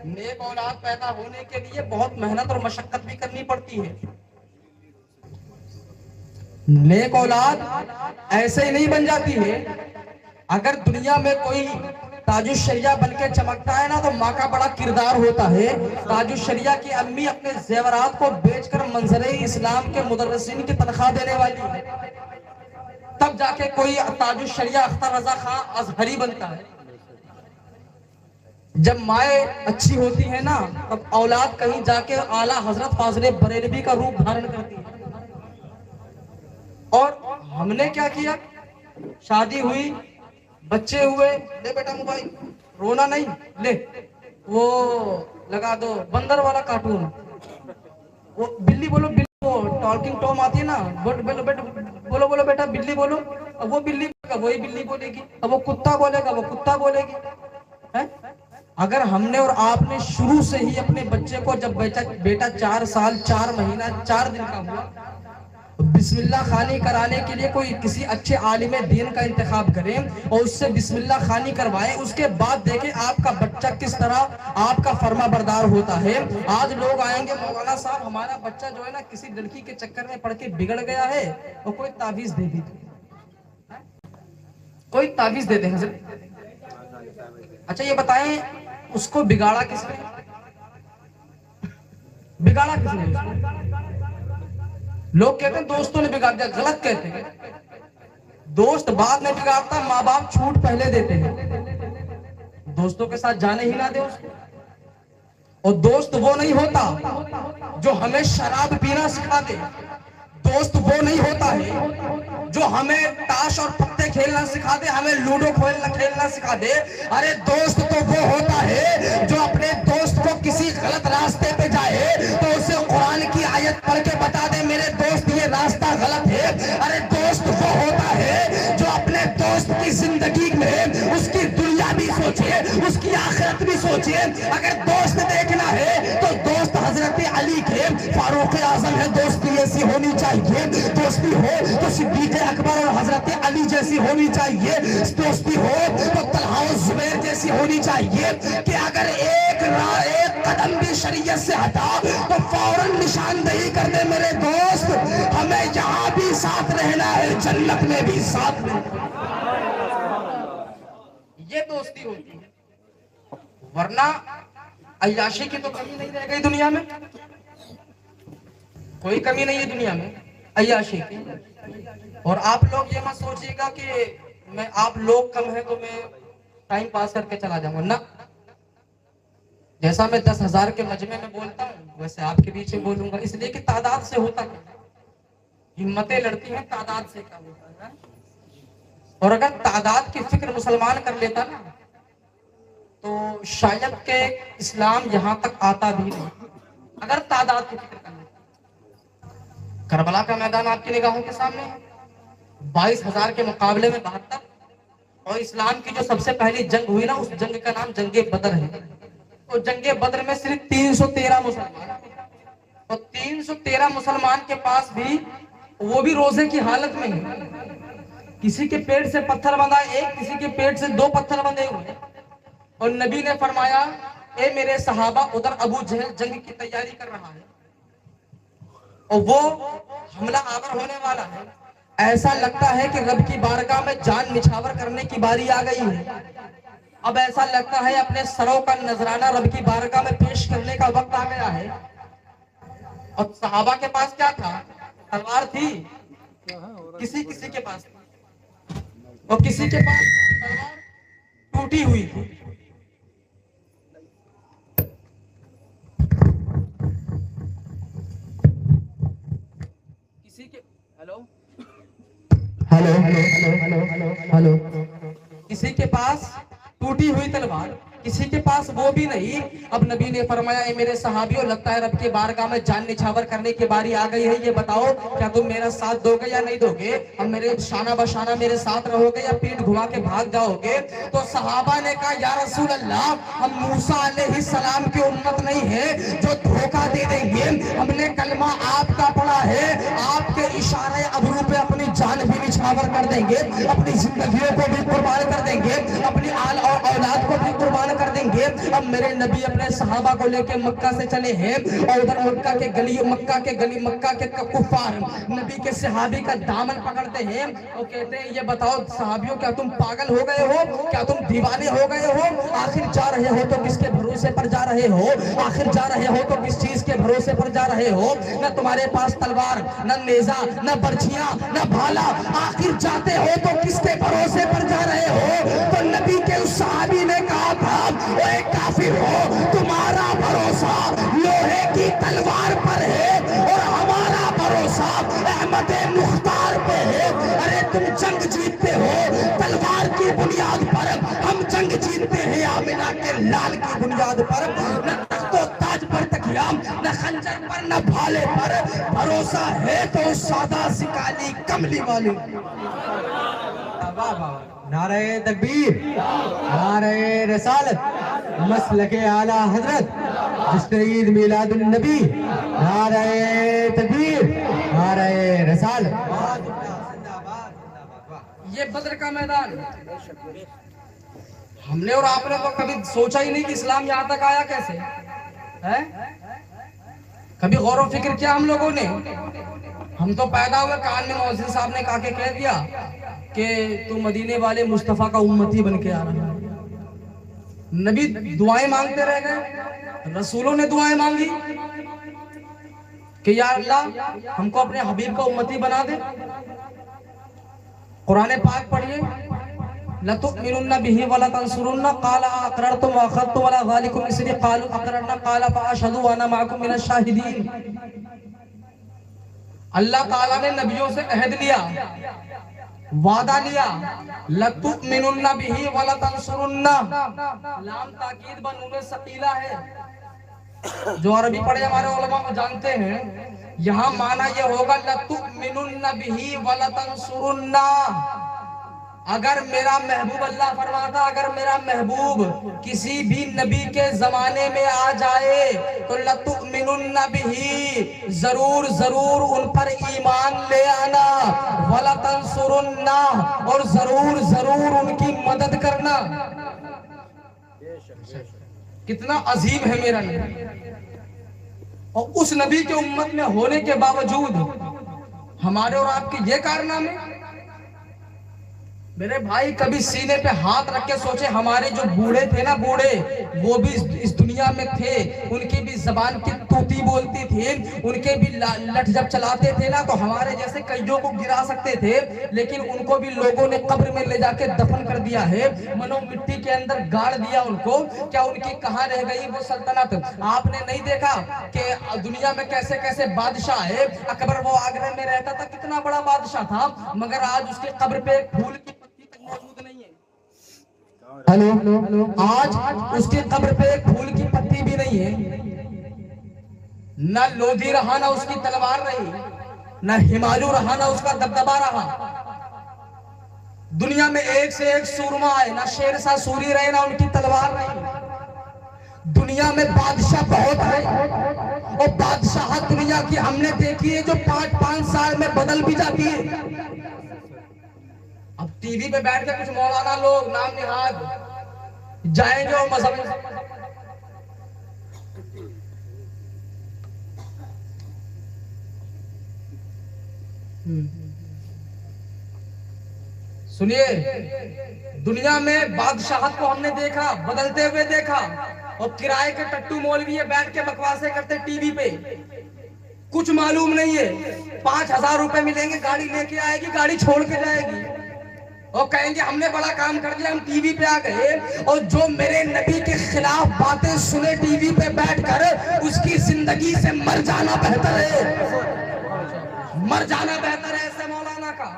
नेक औलाद पैदा होने के लिए बहुत मेहनत और मशक्कत भी करनी पड़ती है। नेक औलाद ऐसे ही नहीं बन जाती है। अगर दुनिया में कोई ताजुश शरिया बनके चमकता है ना, तो माँ का बड़ा किरदार होता है। ताजुश शरिया की अम्मी अपने जेवरात को बेचकर मंजरे इस्लाम के मुदर्रिसीन की तनख्वाह देने वाली है, तब जाके कोई ताजुश शरिया अख्तर रजा खां अजहरी बनता है। जब माए अच्छी होती है ना, तब औलाद कहीं जाके आला हजरत फाजले बरेलवी का रूप धारण करती है। और हमने क्या किया, शादी हुई, बच्चे हुए, ले बेटा मोबाइल, रोना नहीं, ले वो लगा दो बंदर वाला कार्टून, वो बिल्ली बोलो, बिल्ली वो टॉकिंग टॉम आती है ना, बोलो बेटा, बोलो बोलो बेटा बिल्ली बोलो, अब वो बिल्ली वही बिल्ली बोलेगी, अब वो कुत्ता बोलेगा वो कुत्ता बोलेगी है? अगर हमने और आपने शुरू से ही अपने बच्चे को, जब बेटा 4 साल 4 महीना 4 दिन का हुआ, बिस्मिल्लाह खानी कराने के लिए कोई किसी अच्छे आलिम दीन का इंतखाब करें और उससे बिस्मिल्लाह खानी करवाएं, उसके बाद देखें आपका बच्चा किस तरह आपका फर्मा बरदार होता है। आज लोग आएंगे, मौलाना साहब हमारा बच्चा जो है ना किसी लड़की के चक्कर में पड़ के बिगड़ गया है, और कोई ताबीज दे दी, कोई ताबीज दे दे हजरत। अच्छा ये बताएं उसको बिगाड़ा किसने? बिगाड़ा किसने? लोग कहते हैं दोस्तों ने बिगाड़ दिया, गलत कहते हैं। दोस्त बाद में बिगाड़ता, माँ बाप छूट पहले देते हैं। दोस्तों के साथ जाने ही ना दे उसको। और दोस्त वो नहीं होता जो हमें शराब पीना सिखा दे। दोस्त वो नहीं होता है जो हमें ताश और पत्ते खेलना सिखा दे, हमें लूडो खेलना सिखा दे। अरे दोस्त तो वो होता है जो अपने दोस्त को किसी गलत रास्ते पे जाए तो उसे कुरान की आयत पढ़ के बता दे, मेरे दोस्त ये रास्ता गलत है। अरे दोस्त वो होता है जो अपने दोस्त की जिंदगी में उसकी दुनिया भी सोचे, उसकी आखिरत भी सोचे। अगर दोस्त देखना है तो दोस्त हजरत अली के फारूक आजम है, दोस्ती ऐसी होनी चाहिए। दोस्ती हो तो सिद्दीक अकबर और हजरत अली जैसी होनी चाहिए। दोस्ती हो तो तलहा और जुबैर जैसी होनी चाहिए कि अगर एक कदम भी शरीयत से हटा तो फौरन निशानदेही कर दे, मेरे दोस्त हमें यहाँ भी साथ रहना है, जन्नत में भी साथ में। ये दोस्ती होती है, वरना अय्याशी की तो कमी नहीं रह गई दुनिया में। कोई कमी नहीं है दुनिया में अय्याशी की। और आप लोग ये मत सोचिएगा कि मैं आप लोग कम है तो मैं टाइम पास करके चला जाऊंगा ना। जैसा मैं 10,000 के मजमे में बोलता हूँ वैसे आपके बीच में बोलूंगा, इसलिए कि तादाद से होता क्या, हिम्मतें लड़ती हैं तादाद से क्या होता है। और अगर तादाद की फिक्र मुसलमान कर लेता ना तो शायद के इस्लाम यहां तक आता भी नहीं, अगर तादाद की फिक्र कर लेता। करबला का मैदान आपकी निगाहों के सामने है, 22,000 के मुकाबले में 72, और इस्लाम की जो सबसे पहली जंग हुई ना उस जंग का नाम जंगे बदर है। तो जंगे बदर में सिर्फ 313 मुसलमान, और 313 मुसलमान के पास भी वो भी रोजे की हालत में है, किसी के पेट से पत्थर बंधा एक, किसी के पेट से 2 पत्थर बंधे हुए। और नबी ने फरमाया ए मेरे सहाबा, उधर अबू जहल जंग की तैयारी कर रहा है और वो हमला आवर होने वाला है, ऐसा लगता है कि रब की बारगाह में जान निछावर करने की बारी आ गई है। अब ऐसा लगता है अपने सरों का नजराना रब की बारगाह में पेश करने का वक्त आ गया है। और सहाबा के पास क्या था, तलवार थी, किसी किसी के पास थी, और किसी के पास तलवार टूटी हुई थी। किसी के hello hello hello hello hello किसी के पास टूटी हुई तलवार, किसी के पास वो भी नहीं। अब नबी ने फरमाया ए मेरे सहाबियों, लगता है रब के बारगाह में जान निछावर करने की बारी आ गई है, ये बताओ क्या तुम मेरा साथ दोगे या नहीं दोगे, अब मेरे शाना बशाना मेरे साथ रहोगे या पीठ घुमा के भाग जाओगे। तो सहाबा ने कहा या रसूल अल्लाह, हम मूसा अलैहिस्सलाम की उम्मत नहीं है जो धोखा दे देंगे, हमने कलमा आपका पढ़ा है, आपके इशारे अबरू पे अपनी जान भी निछावर कर देंगे, अपनी जिंदगियों को भी कुर्बान कर देंगे, अपनी आल और औलाद को भी कुर्बान कर देंगे। अब मेरे नबी अपने सहाबा को लेके मक्का से चले हैं और उधर मक्का के कुफार नबी के सहाबी का दामन पकड़ते हैं और कहते हैं ये बताओ सहाबियों, क्या तुम पागल हो गए हो, क्या तुम दीवाने हो गए हो, आखिर जा रहे हो तो किसके भरोसे पर जा रहे हो, आखिर जा रहे हो तो किस चीज के भरोसे पर जा रहे हो, न तुम्हारे पास तलवार, न नेजा, न बर्छियां, न भाला, आखिर जाते हो तो किसके भरोसे पर जा रहे हो। तो नबी के उस सहाबी ने कहा था ओए काफिर हो, तुम्हारा भरोसा लोहे की तलवार पर है और हमारा भरोसा अहमद मुख्तार पे है। अरे तुम जंग जीतते हो तलवार की बुनियाद पर, हम जंग जीतते हैं आमिना के लाल की बुनियाद पर, न तख्तो ताज पर तकिया, न खंजर पर, न भाले पर, भरोसा है तो सादा सिकाली कमली वाली। नारे तकबीर, नारे रसालत, मसलके आला हजरत, जश्न ईद मिलादुन नबी, नारे तकबीर, नारे रसालत। ये बद्र का मैदान, हमने और आपने तो कभी सोचा ही नहीं कि इस्लाम यहाँ तक आया कैसे है, कभी गौर व फिक्र किया हम लोगों ने। हम तो पैदा हुए कान में मौज़िन साहब ने कहा के कह दिया कि तू मदीने वाले मुस्तफा का उम्मती बन के आ रहा है। नबी दुआएं मांगते रह गए, रसूलों ने दुआएं मांगी कि या अल्लाह हमको अपने हबीब का उम्मती बना दे। कुरान पाक पढ़िए, लतुमिनुन्ना बिही वला तंसुरुन्ना क़ाला अक़ररतुम व अख़ज़्तुम अला ज़ालिकुम इसरी क़ालू अक़ररना क़ाला फ़अशहदू व अना मअकुम मिनश शाहिदीन। अल्लाह ताला ने नबियों से अहद लिया, वादा लिया, लतुमिनुन्ना बिही वला तंसुरुन्ना, लाम ताकीद व नून सकीला है। जो अरबी पढ़े हमारे उलमा को जानते हैं, यहाँ माना ये होगा लतुमिनुन्ना बिही वला तंसुरुन्ना। अगर मेरा महबूब, अल्लाह फरमाता अगर मेरा महबूब किसी भी नबी के जमाने में आ जाए तो लतुमिनुन्ना बिही, जरूर जरूर उन पर ईमान ले आना, वला तंसुरुन्ना, और जरूर जरूर उनकी मदद करना। कितना अजीम है मेरा नबी, और उस नबी के उम्मत में होने के बावजूद हमारे और आपके ये कारनामे। मेरे भाई कभी सीने पे हाथ रख के सोचे, हमारे जो बूढ़े थे ना, बूढ़े वो भी इस दुनिया में थे, उनकी भी जबान की तूती बोलती थी, उनके भी लठ जब चलाते थे ना तो हमारे जैसे कईयों को गिरा सकते थे, लेकिन उनको भी लोगों ने कब्र में ले जाके दफन कर दिया है, मनो मिट्टी के अंदर गाड़ दिया उनको। क्या उनकी कहाँ रह गई वो सल्तनत? आपने नहीं देखा कि दुनिया में कैसे कैसे बादशाह है? अकबर वो आगरा में रहता था, कितना बड़ा बादशाह था, मगर आज उसके कब्र पे एक फूल की पत्ती तक मौजूद नहीं है। हेलो, आज उसके कब्र पे एक फूल की पत्ती भी नहीं है। न लोधी रहा, ना उसकी तलवार रही, न हिमालू रहा, ना उसका दबदबा रहा। दुनिया में एक से एक सूरमा है, ना शेरशाह सूरी रहे, ना उनकी तलवार रही। दुनिया में बादशाह बहुत है, और बादशाह दुनिया की हमने देखी है जो 5-5 साल में बदल भी जाती है। अब टीवी पे बैठ के कुछ मौलाना लोग नाम निहाद जाएंगे और मजहब सुनिए, दुनिया में बादशाहत को हमने देखा, बदलते हुए देखा, और किराए के टट्टू मौलवी बैठ के बकवासें करते टीवी पे, कुछ मालूम नहीं है। 5,000 रुपए मिलेंगे, गाड़ी लेके आएगी, गाड़ी छोड़ के जाएगी, और कहेंगे हमने बड़ा काम कर दिया, हम टीवी पे आ गए। और जो मेरे नबी के खिलाफ बातें सुने टीवी पे बैठकर, उसकी जिंदगी से मर जाना बेहतर है, मर जाना बेहतर है ऐसे मौलाना का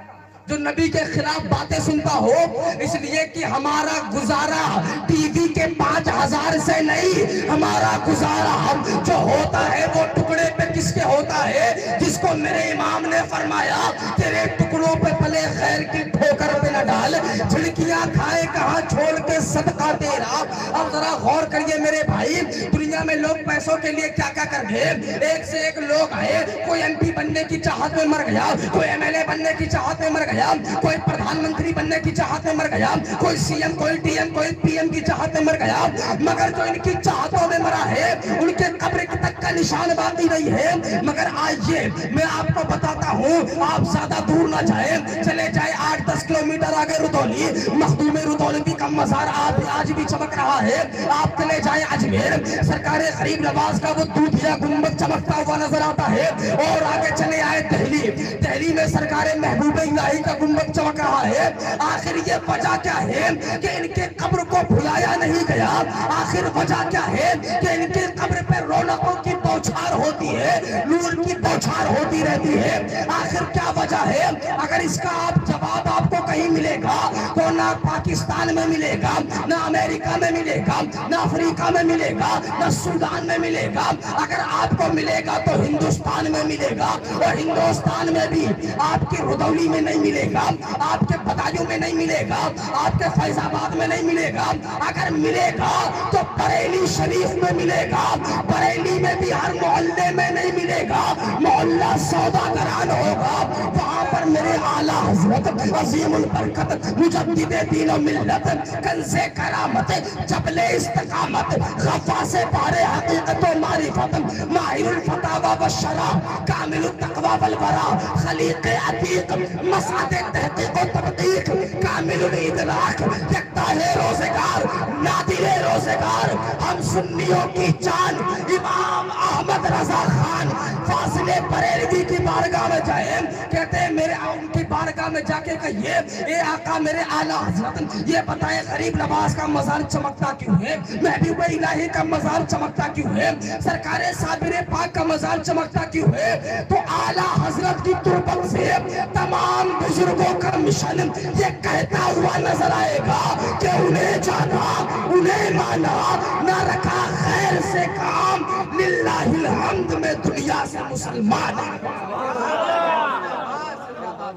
जो नबी के खिलाफ बातें सुनता हो। इसलिए कि हमारा गुजारा टीवी के 5,000 से नहीं, हमारा गुजारा हम जो होता है वो टुकड़े पे किसके होता है, जिसको मेरे इमाम ने फरमाया तेरे टुकड़ों पे पले खैर की ठोकर पे न डाल, झिड़कियां खाए कहां छोड़ के सदका तेरा। अब जरा गौर करिए मेरे भाई, दुनिया में लोग पैसों के लिए क्या क्या कर गए। एक से एक लोग आए, कोई MP बनने की चाहत में मर गया, कोई MLA बनने की चाहत में मर गया, कोई प्रधानमंत्री बनने की चाहत में मर गया, कोई CM, कोई DM, कोई PM की चाहत में मर गया। मगर जो इनकी चाहतों में मरा है, उनके कब्र तक का निशान बाकी नहीं है। मगर आइए मैं आपको बताता हूँ, आप ज्यादा दूर ना जाए, चले जाए 8-10 किलोमीटर आगे रुदौली, मखदूम रुदौली का मजार आप आज भी चमक रहा है। आप चले जाए अजमेर, सरकार गरीब नवाज का वो दूधिया गुंबद चमकता हुआ नजर आता है। और आगे चले आए दिल्ली, दिल्ली में सरकार महबूब इलाही का गुंबद चमक रहा है। आखिर ये वजह क्या है कि इनके कब्र को भुलाया नहीं गया? आखिर वजह क्या है कि इनके कब्र पे रौनकों की बौछार होती है, नूर की बौछार होती रहती है? आखिर क्या वजह है? अगर इसका आप जवाब आपको कहीं मिलेगा तो ना पाकिस्तान में मिलेगा, ना अमेरिका में मिलेगा, ना अफ्रीका में मिलेगा, ना सूडान में मिलेगा। अगर आपको मिलेगा तो हिंदुस्तान में मिलेगा, और हिंदुस्तान में भी आपके रुदौली में नहीं मिलेगा, आपके बदायूं में नहीं मिलेगा, आपके फैजाबाद में नहीं मिलेगा। अगर मिलेगा तो बरेली शरीफ में मिलेगा, बरेली में भी हर मोहल्ले में नहीं मिलेगा, मोहल्ला सौदागरान होगा। वहां पर मेरे आला हजरत अजीमुल बरकत मुजद्दिदे दीन और मिल्लत, कंज़े करामत, जबले इस्तिकामत, गफ़ासे बारे हकीकत व मारिफत, माहिरुल फतावा व शरा, कामिलुत तक़वा वल वरा, खलीक़े अतीक, मसअदे तहक़ीक़ व तहक़ीक़, कामिलुल इदराक, यकताहे रोज़गार, नादिरे रोज़गार, हम सुन्नियों की जान इमाम अहमद रज़ा खान फासिले बरेलवी की बारगाह में जाए, कहते हैं मेरे उनकी बारगाह में जाके कहिए, ए आका मेरे आला हजरत ये बताए गरीब नवाज का मजार चमकता क्यों है, महबूब इलाही का मजार चमकता क्यों है, सरकारे साबिर पाक का मजार चमकता क्यों है? तो आला हजरत की तुरबत से तमाम बुजुर्गों का मिशन ये कहता हुआ नजर आएगा कि उन्हें जाना, उन्हें माना, न रखा खैर से काम, लिल्लाहिल हम्द में दुनिया से मुसलमान।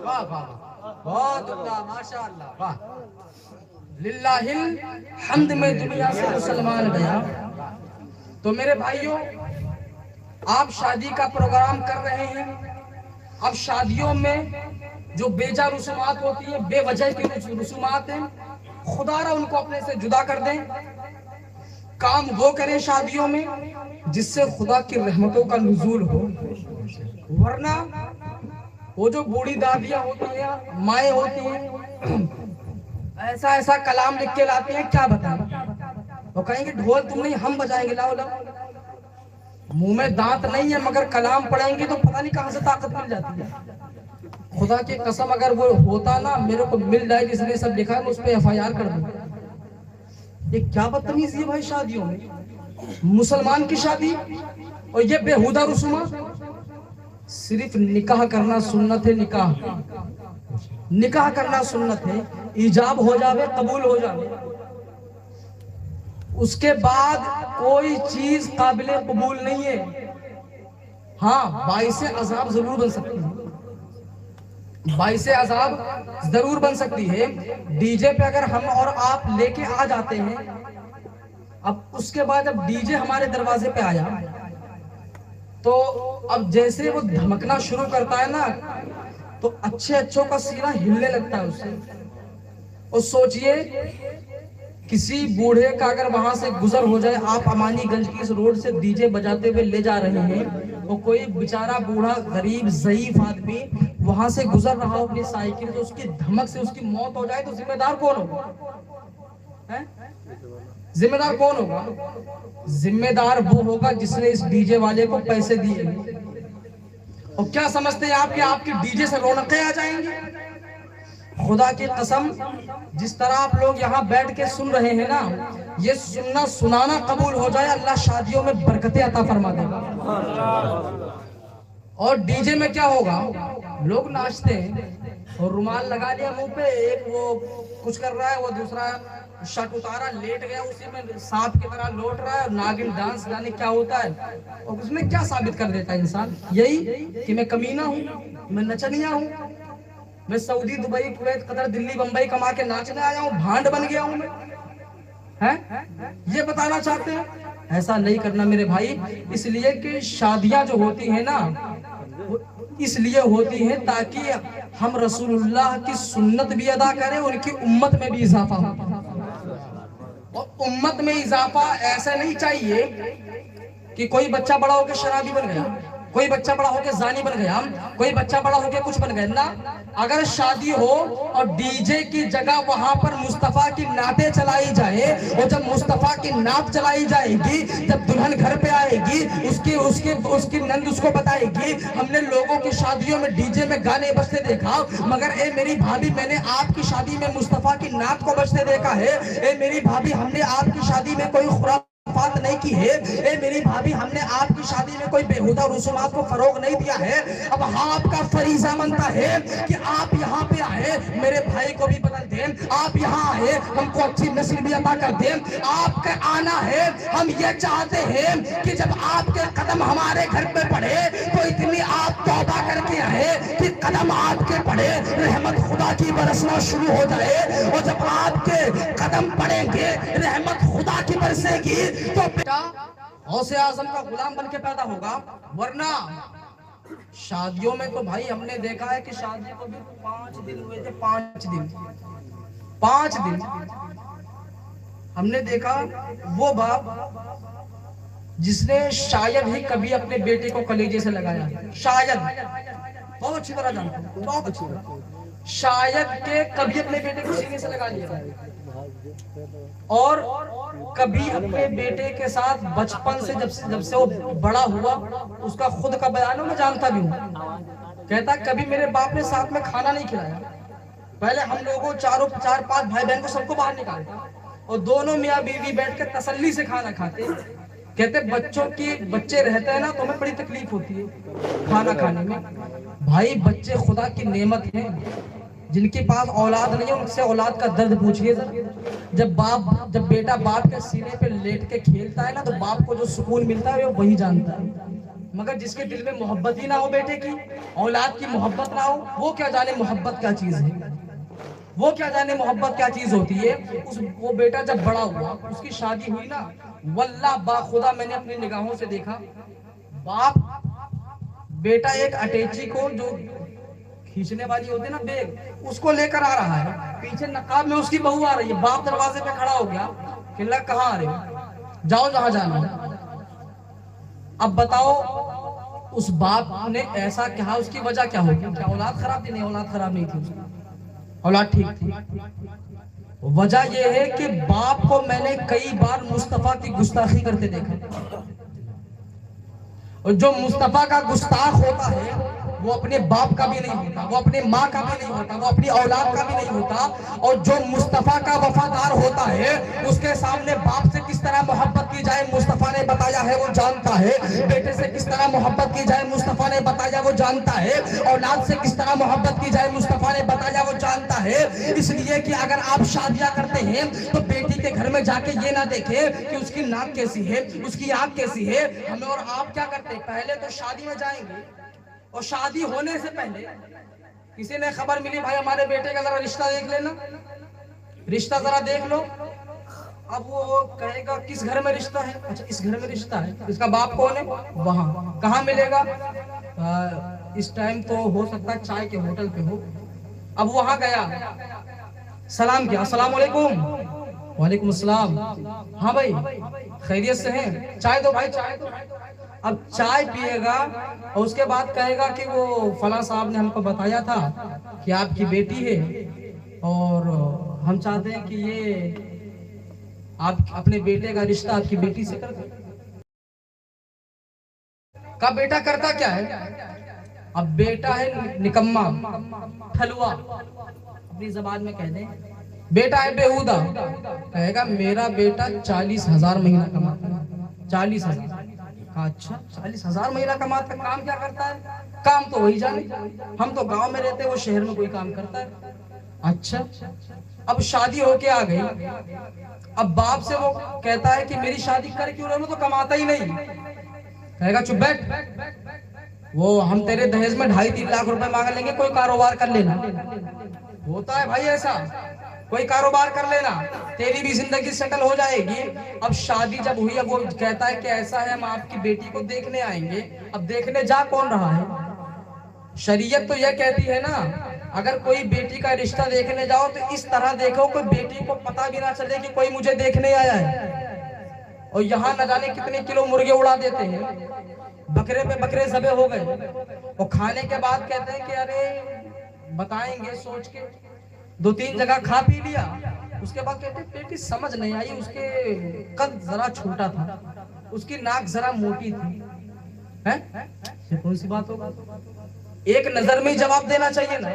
वाह वाह, बहुत उम्दा, माशाअल्लाह, वाह। लिल्लाहिल हम्द में दुनिया से मुसलमान गया। तो मेरे भाइयों, आप शादी का प्रोग्राम कर रहे हैं। अब शादियों में जो बेजा रसूमात होती है, बेवजह की रसूमात हैं, खुदारा उनको अपने से जुदा कर दें। काम वो करें शादियों में जिससे खुदा की रहमतों का नुज़ूल हो, वरना वो जो बूढ़ी दादियां होती हैं, माएँ होती हैं, ऐसा ऐसा कलाम लिख के लाती हैं, क्या बताएं। वो कहेंगे ढोल तुम नहीं हम बजाएंगे, लाओ लाओ। मुंह में दांत नहीं है मगर कलाम पढ़ेंगे तो पता नहीं कहां से ताकत मिल जाती है। खुदा की कसम अगर वो होता ना मेरे को मिल जाए जिसने सब लिखा है मैं उस पर FIR कर दूं। ये क्या बदतमीजी है भाई, शादियों में मुसलमान की शादी और ये बेहुदा रस्मा। सिर्फ निकाह करना सुन्नत है, निकाह करना सुन्नत है, इजाब हो जावे कबूल हो जावे, उसके बाद कोई चीज काबिले कबूल नहीं है। हाँ, बाइसे अजाब जरूर बन सकती है, बाइसे अजाब जरूर बन सकती है। डीजे पे अगर हम और आप लेके आ जाते हैं, अब उसके बाद अब डीजे हमारे दरवाजे पे आया तो अब जैसे वो धमकना शुरू करता है ना तो अच्छों का सीना हिलने लगता है उससे। और सोचिए किसी बूढ़े का अगर वहां से गुजर हो जाए, आप अमानीगंज की इस रोड से डीजे बजाते हुए ले जा रहे हैं तो कोई बेचारा बूढ़ा गरीब ज़ईफ आदमी वहां से गुजर रहा हो अपनी साइकिल, तो उसकी धमक से उसकी मौत हो जाए तो जिम्मेदार कौन होगा? जिम्मेदार कौन होगा? जिम्मेदार वो होगा जिसने इस डीजे वाले को पैसे दिए। और क्या समझते हैं आप कि आपके डीजे से रौनकें आ जाएंगी? खुदा की कसम, जिस तरह आप लोग यहाँ बैठ के सुन रहे हैं ना, ये सुनना सुनाना कबूल हो जाए, अल्लाह शादियों में बरकतें अता फरमा देगा। और डीजे में क्या होगा, लोग नाचते हैं और रुमाल लगा लिया मुंह पे, एक वो कुछ कर रहा है, वो दूसरा शर्ट उतारा लेट गया उसी में सांप की तरह लौट रहा है, नागिन डांस जाने क्या होता है। और उसमें क्या साबित कर देता है इंसान? यही कि मैं कमीना हूँ, मैं नचनिया हूँ, मैं Saudi Dubai Kuwait Qatar Delhi Bombay कमा के नाचने आया हूँ, भांड बन गया हूँ मैं, है ये बताना चाहते हैं? ऐसा नहीं करना मेरे भाई। इसलिए कि शादियां जो होती है ना इसलिए होती है ताकि हम रसूलुल्लाह की सुन्नत भी अदा करें, उनकी उम्मत में भी इजाफा हो। और उम्मत में इजाफा ऐसा नहीं चाहिए कि कोई बच्चा बड़ा होकर शराबी बन गया, कोई बच्चा बड़ा होकर जानी बन गया, कोई बच्चा बड़ा होकर कुछ बन गया ना। अगर शादी हो और डीजे की जगह वहां पर मुस्तफा की नाते चलाई जाए, और जब मुस्तफा की नात चलाई जाएगी, जब दुल्हन घर पे आएगी, उसकी नंद उसको बताएगी हमने लोगों की शादियों में डीजे में गाने बजते देखा, मगर ए मेरी भाभी मैंने आपकी शादी में मुस्तफा की नात को बजते देखा है। ए मेरी भाभी हमने आपकी शादी में कोई बात नहीं की है। ए मेरी भाभी हमने आपकी शादी में कोई बेहुदा रसूमात को फरोग नहीं दिया है। अब आपका फरीजा बनता है कि आप यहाँ पे आए, मेरे भाई को भी बदल दें, आप यहाँ आए हमको अच्छी नस्ल भी अता कर दें। आपका आना है, हम ये चाहते हैं कि जब आपके कदम हमारे घर पे पड़े तो इतनी आप तौबा करके आए कि कदम आपके पड़े रहमत खुदा की बरसना शुरू हो जाए। और जब आपके कदम पड़ेंगे रहमत खुदा की बरसेगी तो बेटा गौसे आजम का गुलाम बन के पैदा होगा। वरना शादियों में तो भाई हमने देखा है कि शादी को भी 5 दिन हुए थे, 5 दिन हमने देखा वो बाप जिसने शायद ही कभी अपने बेटे को कलेजे से लगाया, शायद, बहुत अच्छी तरह जानता हूं, बहुत अच्छी तरह, शायद के कभी अपने बेटे को सीने से लगा लिया, और कभी अपने बेटे के साथ बचपन से जब से वो बड़ा हुआ, उसका खुद का बयान मैं जानता भी हूँ, कहता कभी मेरे बाप ने साथ में खाना नहीं खिलाया। पहले हम लोगों 4-5 भाई बहन को सबको बाहर निकालता और दोनों मियाँ बीवी बैठ कर तसल्ली से खाना खाते। कहते बच्चे रहते हैं ना तो हमें बड़ी तकलीफ होती है खाना खाने में। भाई बच्चे खुदा की नेमत है, जिनके पास औलाद नहीं है उनसे औलाद का दर्द पूछिए जरा। जब बेटा बाप के सीने पे लेट के खेलता है ना तो बाप को जो सुकून मिलता है वो वही जानता है। मगर जिसके दिल में मोहब्बत ही ना हो बेटे की, औलाद की मोहब्बत ना हो, वो क्या जाने मोहब्बत क्या चीज है, वो क्या जाने मोहब्बत क्या चीज होती है। वो बेटा जब बड़ा हुआ, उसकी शादी हुई ना, वल्लाह बाखुदा मैंने अपनी निगाहों से देखा, बेटा एक अटैची को जो खींचने वाली होती है ना बैग, उसको लेकर आ रहा है, पीछे नकाब में उसकी बहू आ रही है। बाप दरवाजे पे खड़ा हो गया कि लग कहाँ आ रहे हो, जाओ जहां जाना है। अब बताओ उस बाप ने ऐसा कहा, उसकी वजह क्या होगी? क्या औलाद खराब थी? नहीं, औलाद खराब नहीं थी, औलाद ठीक थी। वजह यह है कि बाप को मैंने कई बार मुस्तफा की गुस्ताखी करते देखा। और जो मुस्तफा का गुस्ताख होता है वो अपने बाप का भी नहीं होता, वो अपने माँ का भी नहीं होता, वो अपनी औलाद का भी नहीं होता। और जो मुस्तफा का वफादार होता है उसके सामने बाप से किस तरह मोहब्बत की जाए मुस्तफा ने बताया है, वो जानता है। बेटे से किस तरह मोहब्बत की जाए मुस्तफा ने बताया, वो जानता है। औलाद से किस तरह मोहब्बत की जाए मुस्तफा ने बताया, वो जानता है। इसलिए कि अगर आप शादियां करते हैं तो बेटी के घर में जाके ये ना देखे कि उसकी नाक कैसी है, उसकी आंख कैसी है। हमें और आप क्या करते हैं, पहले तो शादी में जाएंगे और शादी होने से पहले किसी ने खबर मिली, भाई हमारे बेटे का जरा रिश्ता देख लेना, रिश्ता जरा देख लो। अब वो कहेगा किस घर में रिश्ता है, अच्छा इस घर में रिश्ता है, इसका बाप कौन है, वहां कहाँ मिलेगा, इस टाइम तो हो सकता है चाय के होटल पे हो। अब वहां गया, सलाम किया, अस्सलाम वालेकुम, वालेकुम अस्सलाम, हाँ भाई खैरियत से हैं, चाय दो भाई चाय दो। अब चाय पिएगा और उसके बाद कहेगा कि वो फला साहब ने हमको बताया था कि आपकी बेटी है और हम चाहते हैं कि ये आप अपने बेटे का रिश्ता आपकी बेटी से कर दो। का बेटा करता क्या है, अब बेटा है निकम्मा, ठलुआ, अपनी जबान में कह दें, बेटा है बेहुदा। कहेगा मेरा बेटा 40,000 महीना कमाता है, 40,000। अच्छा 40,000 महीना कमाता है, काम क्या करता है, काम तो वही जाने, हम तो गांव में रहते हैं, वो शहर में कोई काम करता है। अच्छा अब शादी होके आ गई, अब बाप से वो कहता है कि मेरी शादी कर क्यों रहे हो, तो कमाता ही नहीं। कहेगा चुप बैठ, वो हम तेरे दहेज में 2.5-3 लाख रुपए मांग लेंगे, कोई कारोबार कर लेना। होता है भाई ऐसा, कोई कारोबार कर लेना, तेरी भी जिंदगी सेटल हो जाएगी। अब शादी जब हुई, अब वो कहता है कि ऐसा है हम आपकी बेटी को देखने आएंगे। अब देखने जा कौन रहा है, शरीयत तो यह कहती है ना, अगर कोई बेटी का रिश्ता देखने जाओ तो इस तरह देखो कोई बेटी को पता भी ना चले कि कोई मुझे देखने आया है। और यहाँ न जाने कितने किलो मुर्गे उड़ा देते हैं, बकरे पे बकरे ज़बे हो गए, और खाने के बाद कहते हैं कि अरे बताएंगे सोच के, 2-3 जगह खा पी लिया, उसके बाद कहते बेटी समझ नहीं आई, उसके कद जरा छोटा था, उसकी नाक जरा मोटी थी, है ये कौन सी बात होगा, एक नजर में ही जवाब देना चाहिए ना।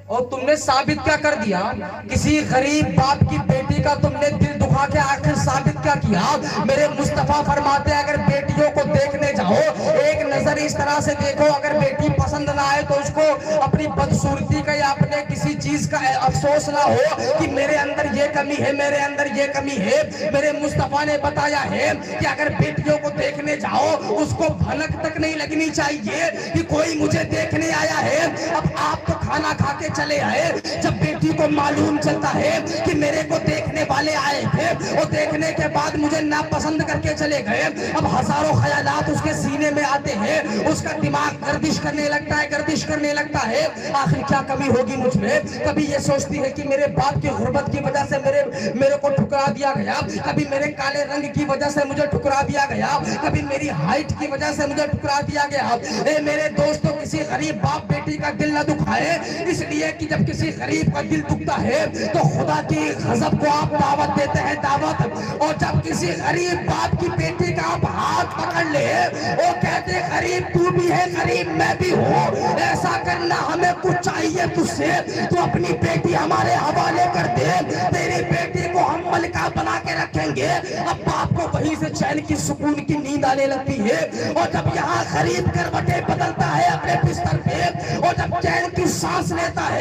और तुमने साबित क्या कर दिया, किसी गरीब बाप की बेटी का तुमने दिल दुखा के आखिर साबित क्या किया। मेरे मुस्तफा फरमाते हैं अगर बेटियों को देखने जाओ एक नजर इस तरह से देखो, अगर बेटी पसंद ना आए तो उसको अपनी बदसूरती का या अपने किसी चीज का अफसोस ना हो कि मेरे अंदर ये कमी है, मेरे अंदर ये कमी है। मेरे मुस्तफा ने बताया है कि अगर बेटियों को देखने जाओ उसको भनक तक नहीं लगनी चाहिए कि कोई मुझे देखने आया है। अब आप तो खाना खा के चले आए, जब बेटी को मालूम चलता है कि मेरे को देखने वाले आए थे और देखने के बाद मुझे नापसंद करके चले गए, अब हजारों ख्यालात उसके सीने में आते हैं, उसका दिमाग गर्दिश करने लगता है, गर्दिश करने लगता है, आखिर क्या कमी होगी मुझ में। कभी ये सोचती है कि मेरे बाप की गुर्बत की वजह से मेरे को ठुकरा दिया गया, कभी मेरे काले रंग की वजह से मुझे ठुकरा दिया गया, कभी मेरी हाइट की वजह से मुझे ठुकरा दिया गया। ए मेरे दोस्तों, किसी गरीब बाप बेटी का दिल न दुखाए, इसलिए कि जब किसी गरीब का दिल दुखता है तो खुदा की गजब को आप दावत देते हैं, दावत। और जब किसी गरीब बाप की बेटी का आप हाथ पकड़ ले, वो कहते गरीब तू भी है, गरीब मैं भी हूँ, ऐसा करना हमें कुछ चाहिए तुझसे, तू अपनी बेटी हमारे हवाले कर दे, तेरी बेटी को हम मलिका बना के रखेंगे। अब बाप को वहीं से चैन की सुकून की नींद आने लगती है। और जब यहाँ गरीब करवटें बदलता है अपने बिस्तर पे, और जब चैन की सांस लेता है,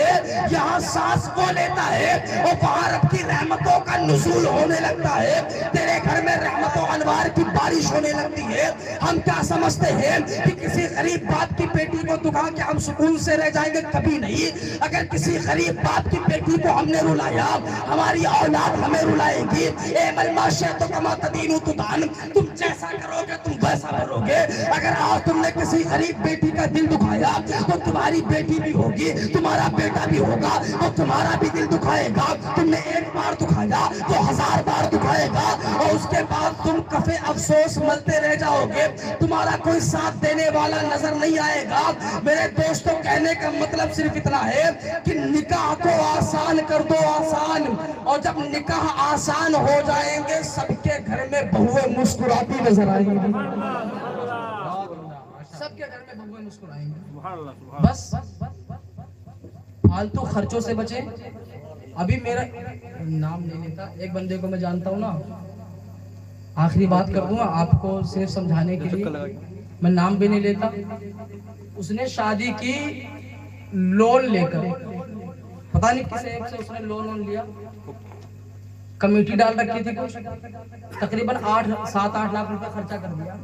यहाँ सांस वो लेता है और वहाँ रब की रहमतों का नुज़ूल होने लगता है, तेरे घर में रहमतों अनवार की बारिश होने लगती है। हम क्या समझते हैं कि किसी गरीब बाप की बेटी को दुखा के हम सुकून से रह जाएंगे, कभी नहीं। अगर किसी गरीब बाप की बेटी को हमने रुलाया, हमारी औलाद हमें रुलाएगी। ए मलमाशे तो कमा तदीनु तुदान, तुम जैसा करोगे तुम वैसा करोगे। अगर आज तुमने किसी गरीब बेटी का दिल दुखाया तो तुम्हारी बेटी भी होगी, तुम्हारा बेटा भी होगा, तो तुम्हारा भी दिल दुखाएगा। तुमने एक बार दुखाया तो 1000 बार दुखाएगा, और उसके बाद तुम कफे अफसोस मलते रह जाओगे, तुम्हारा कोई साथ देने वाला नजर नहीं आएगा। मेरे दोस्तों, कहने का मतलब सिर्फ इतना है कि निकाह को आसान कर दो, आसान। और जब निकाह आसान हो जाएंगे सबके घर में बहुएं मुस्कुराती नजर आएंगी। सबके घर में बहुएं मुस्कुराएंगी। सुभान अल्लाह, सुभान अल्लाह। बस फालतू खर्चों से बचे। अभी मेरा नाम नहीं लेता, एक बंदे को मैं जानता हूँ ना, आखिरी बात कर दूंगा आपको सिर्फ समझाने के लिए, मैं नाम भी नहीं लेता। उसने शादी की लोन लेकर, पता नहीं किस ऐप से उसने लोन लिया, कमेटी डाल रखी थी कुछ, तकरीबन 7-8 लाख रुपए खर्चा कर दिया।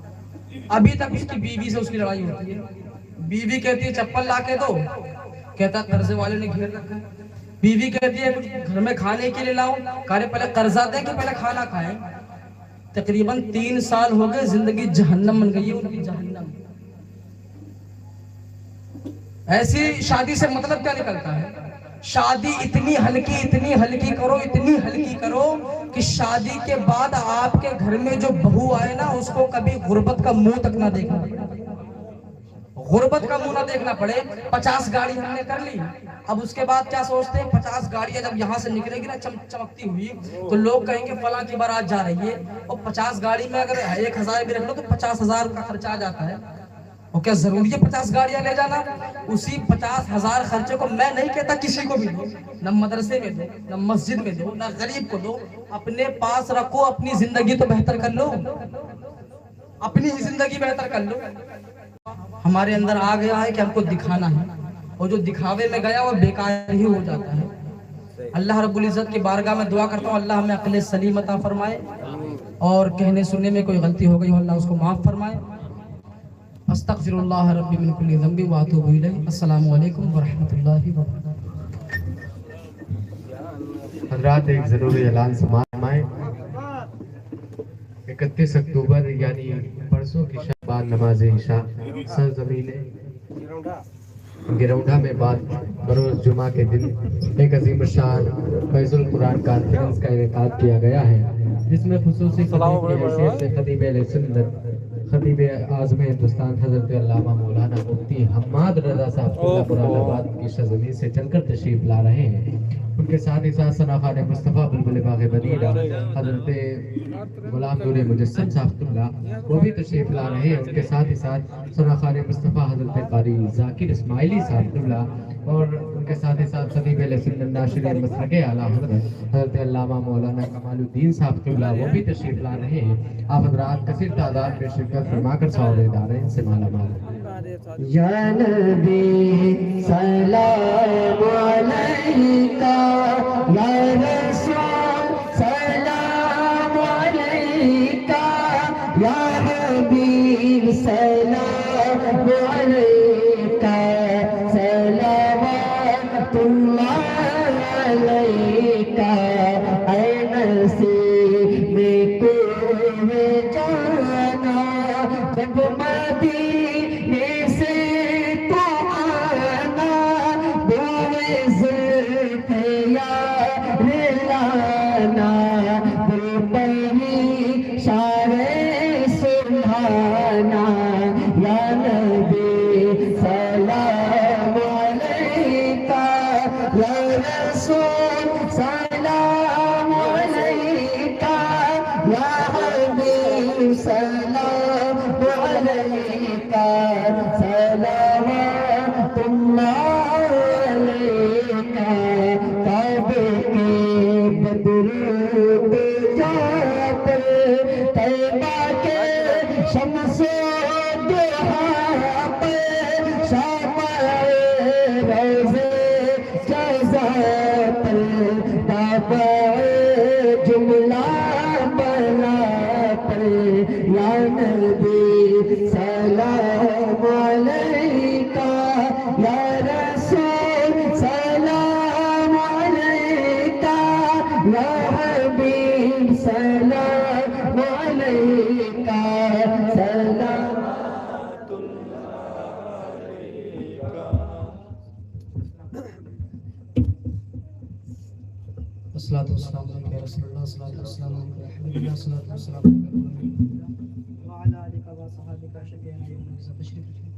अभी तक उसकी बीवी से उसकी लड़ाई होती है। बीवी कहती है चप्पल ला के दो, कहता कर्जे वाले ने घेर रखा है। बीवी कहती है कुछ घर में खाने के लिए लाओ, कह पहले कर्जा दें कि पहले खाना खाएं। तकरीबन 3 साल हो गए, जिंदगी जहन्नम बन गई है उनकी, जहन्नम। ऐसी शादी से मतलब क्या निकलता है? शादी इतनी हल्की करो, इतनी हल्की करो कि शादी के बाद आपके घर में जो बहू आए ना, उसको कभी गुर्बत का मुंह तक ना देखना पड़े, गुर्बत का मुंह ना देखना पड़े। 50 गाड़ी हमने कर ली, अब उसके बाद क्या सोचते हैं, 50 गाड़ियां जब यहाँ से निकलेगी ना चमकती हुई, तो लोग कहेंगे फलां की बारात जा रही है। और 50 गाड़ी में अगर 1000 भी रख लो तो 50,000 का खर्चा आ जाता है। और क्या जरूरी है 50 गाड़ियां ले जाना? उसी 50,000 खर्चे को मैं नहीं कहता किसी को भी दो, न मदरसे में दो, न मस्जिद में दो, न गरीब को दो, अपने पास रखो। अपनी जिंदगी तो बेहतर कर लो, अपनी ही जिंदगी बेहतर कर लो। हमारे अंदर आ गया है कि हमको दिखाना है, और जो दिखावे में गया वो बेकार ही हो जाता है। अल्लाह रब्बुल इज्जत की बारगाह में दुआ करता हूँ, अल्लाह हमें अक्ल सलीम अता फरमाए, और कहने सुनने में कोई गलती हो गई हो अल्लाह उसको माफ फरमाए। अस्तगफिरुल्लाह रब्बी मिन कुल्ली ज़ंबि व अतूबु इलैहि। अस्सलामु अलैकुम व रहमतुल्लाहि व बरकातुहू। हज़रात एक ज़रूरी ऐलान समाए। 31 अक्टूबर यानी परसों की शब बाद नमाज इशा सरजमीन गिरौंढा में बाद बरोज़ जुमा के दिन एक अजीम शान फैज़ुल कुरान कॉन्फ्रेंस का इनेकाद किया गया है, जिसमें खुसूसी खतीब की हैसियत से खतीब अहले सुन्नत खतीब आज़म हिंदुस्तान हज़रत अल्लामा मौलाना मुफ्ती हम्माद रज़ा साहब मुरादाबाद की सरज़मीन से चलकर तशरीफ ला रहे हैं। उनके साथ ही साथ सनाखान मुस्तफ़ा बुलबुल बाग़ मदीना हज़रत गुलाम नूर मुजस्सम साहब वो भी तशरीफ ला रहे हैं। उनके साथ ही साथ सनाखान मुस्तफ़ा हज़रत क़ारी ज़ाकिर इस्माइली साहब, और उनके साथ ही साथ खतीब अहले सुन्नत नाशिरीन मसलक आला हज़रत अल्लामा मौलाना कमालुद्दीन साहब वो भी तशरीफ ला रहे हैं। आप हज़रात कसीर तादाद में शिरकत फरमाकर सवाल इनसे मालामाल। या नबी सलाम अलैका, या रसूल सलाम अलैका, या हबीब सलाम अलैका, सलावतुल्लाह अलैका। ऐ नसीब में जाना जब मदीने से तो आना, दुए ज़ुल्फ़े यार लाना, दिल पर इशारे सुभाना। या नबी सलाम अलैका, या रसूल सलाम अलैका, या हबीब सलाम अलैका, सलावतुल्लाह अलैका। काबे के बदरूद जाते, तैबा के शम्स-ए दुहा पे, शाम-ए रोज़े जज़ा पर, बाबा-ए जुमला बला पर। या नबी सलाम अलैका, या रसूल सलाम अलैका, या हबीब सलाम अलैका, सलाम। अस्सलातु वस्सलामु अलैका या रसूलल्लाह, अस्सलातु वस्सलामु अलैका या हबीबल्लाह, अस्सलातु वस्सलामु अलैका व अला आलिका व सहाबिका शफीअना यौमल क़ियामह। तशरीफ रखिए।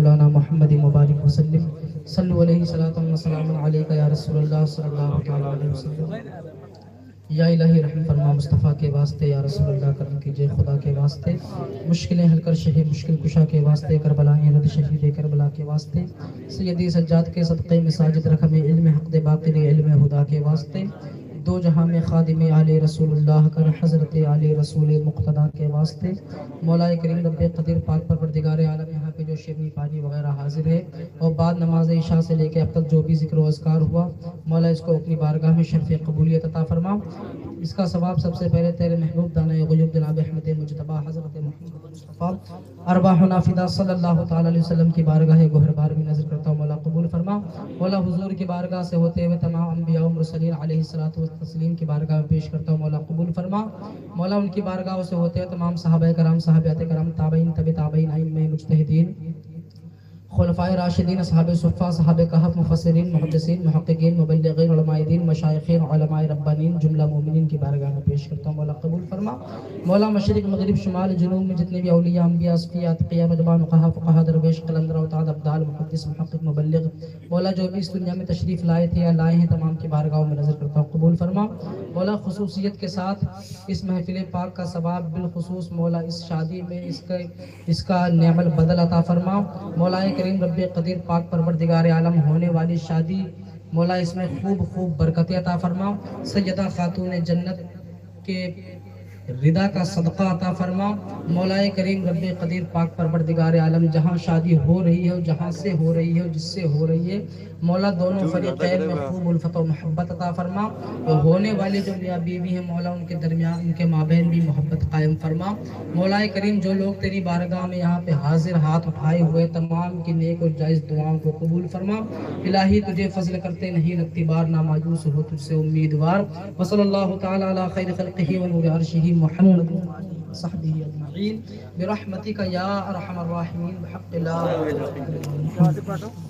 मौलाना मुहम्मद मुबारक वसल्लम सल्लु अलैहि सलातन व सलामुन अलैका या रसूलल्लाह सल्लल्लाहु तआला अलैहि वसल्लम। या इलाही रहम फरमा मुस्तफ़ा के वास्ते, या रसूलल्लाह करम कीजिए खुदा के वास्ते, मुश्किलें हल कर शहीद मुश्किल कुशा के वास्ते, करबलाएं रद शहीद करबला के वास्ते, सैयदी सज्जाद के सदक़े में साजिद रकम इल्म हक़ बाक़िल इल्म हुदा के वास्ते, दो जहां में खादिम आले रसूलुल्लाह कर हज़रत आले रसूल मुक़्तदा के वास्ते, मौलाए करीम रब्बे क़दीर पाक परवरदिगार आलम यहाँ पे जो शिरनी पानी वगैरह हाजिर है और बाद नमाज इशा से लेकर अब तक जो भी ज़िक्र व अज़कार हुआ, मौला इसको अपनी बारगाह में शर्फ़ कबूलियत अता फरमा। इसका सवाब सबसे पहले तेरे महबूब दाने ग़ुयूब जनाब अहमद मुजतबा हज़रत मुहम्मद मुस्तफ़ा अरवाहुना फ़िदा सल्लल्लाहु तआला अलैहि वसल्लम की बारगाह गोहरबार में नज़र करता हूँ, मौला कबूल फरमा। मौला हुजूर की बारगाह से होते हुए तमाम अंबिया व मुरसलीन अलैहिस्सलातु तस्लीम की बारगाह में पेश करता हूँ, मौला कबूल फरमा। मौला उनकी बारगाह से होते हुए तमाम सहाबाए कराम, सहाबियात कराम, ताबईन, तबे ताबईन, आइम्मे मुज्तहिदीन, खुलफाए राशिदीन, असहाबे सुफ़्फ़ा, सहाबे कहफ़, मुफस्सिरीन, मुहद्दिसीन, मुहक्किकीन, मुबल्लिगीन, उलमाए दीन, मशाइख़ीन, उलमाए रब्बानीन, जुमला मोमिनीन की बारगाह में पेश करता हूँ, मौला कबूल फरमा। मौला मशरिक़ मग़रिब शुमाल जुनूब में जितने भी औलिया अंबिया अस्फ़िया अत्क़िया नुज़बान नुक़हा फ़ुक़हा दरवेश क़लंदर औताद अब्दाल मुहद्दिस मुहक़्क़िक़ मुबल्लिग़, मौला जो भी इस दुनिया में तशरीफ़ लाए थे या लाए हैं तमाम की बारगाहों में नज़र करता हूँ, कबूल फरमा। मौला ख़ुसूसियत के साथ इस महफ़िल पाक का सवाब बिलख़ुसूस मौला इस शादी में इसका नेमल बदल अता फरमा। मौलाए करीम रब्बे क़दीर पाक परवरदिगार आलम होने वाली शादी मौला इसमें खूब बरकतें अता फरमा। सैयदा खातून जन्नत के रिदा का सदका अता फरमा। मौलाए करीम रब्बे क़दीर पाक परवरदिगार आलम जहाँ शादी हो रही है, जहाँ से हो रही है, जिससे हो रही है, मौला दोनों फरीक़ैन में खूब उल्फ़त व मोहब्बत अता फरमा। और होने वाले जो मियाँ बीवी हैं मौला उनके दरमियान उनके माबैन भी मोहब्बत कायम फरमा। मौलाए करीम जो लोग तेरी बारगाह में यहाँ पे हाजिर हाथ उठाए हुए तमाम की नेक और जायज़ दुआओं को कबूल फरमा। इलाही तुझे फजल करते नहीं लगती बार, ना मायूस हो तुझसे उम्मीदवार। व सल्लल्लाहु तआला अला खैर खल्क़िही व नूरि अर्शिही मुहम्मद व सहबिही अजमईन बिरहमतिका या अरहमर राहिमीन बिहक़्क़ि ला इलाहा इल्ला अंत।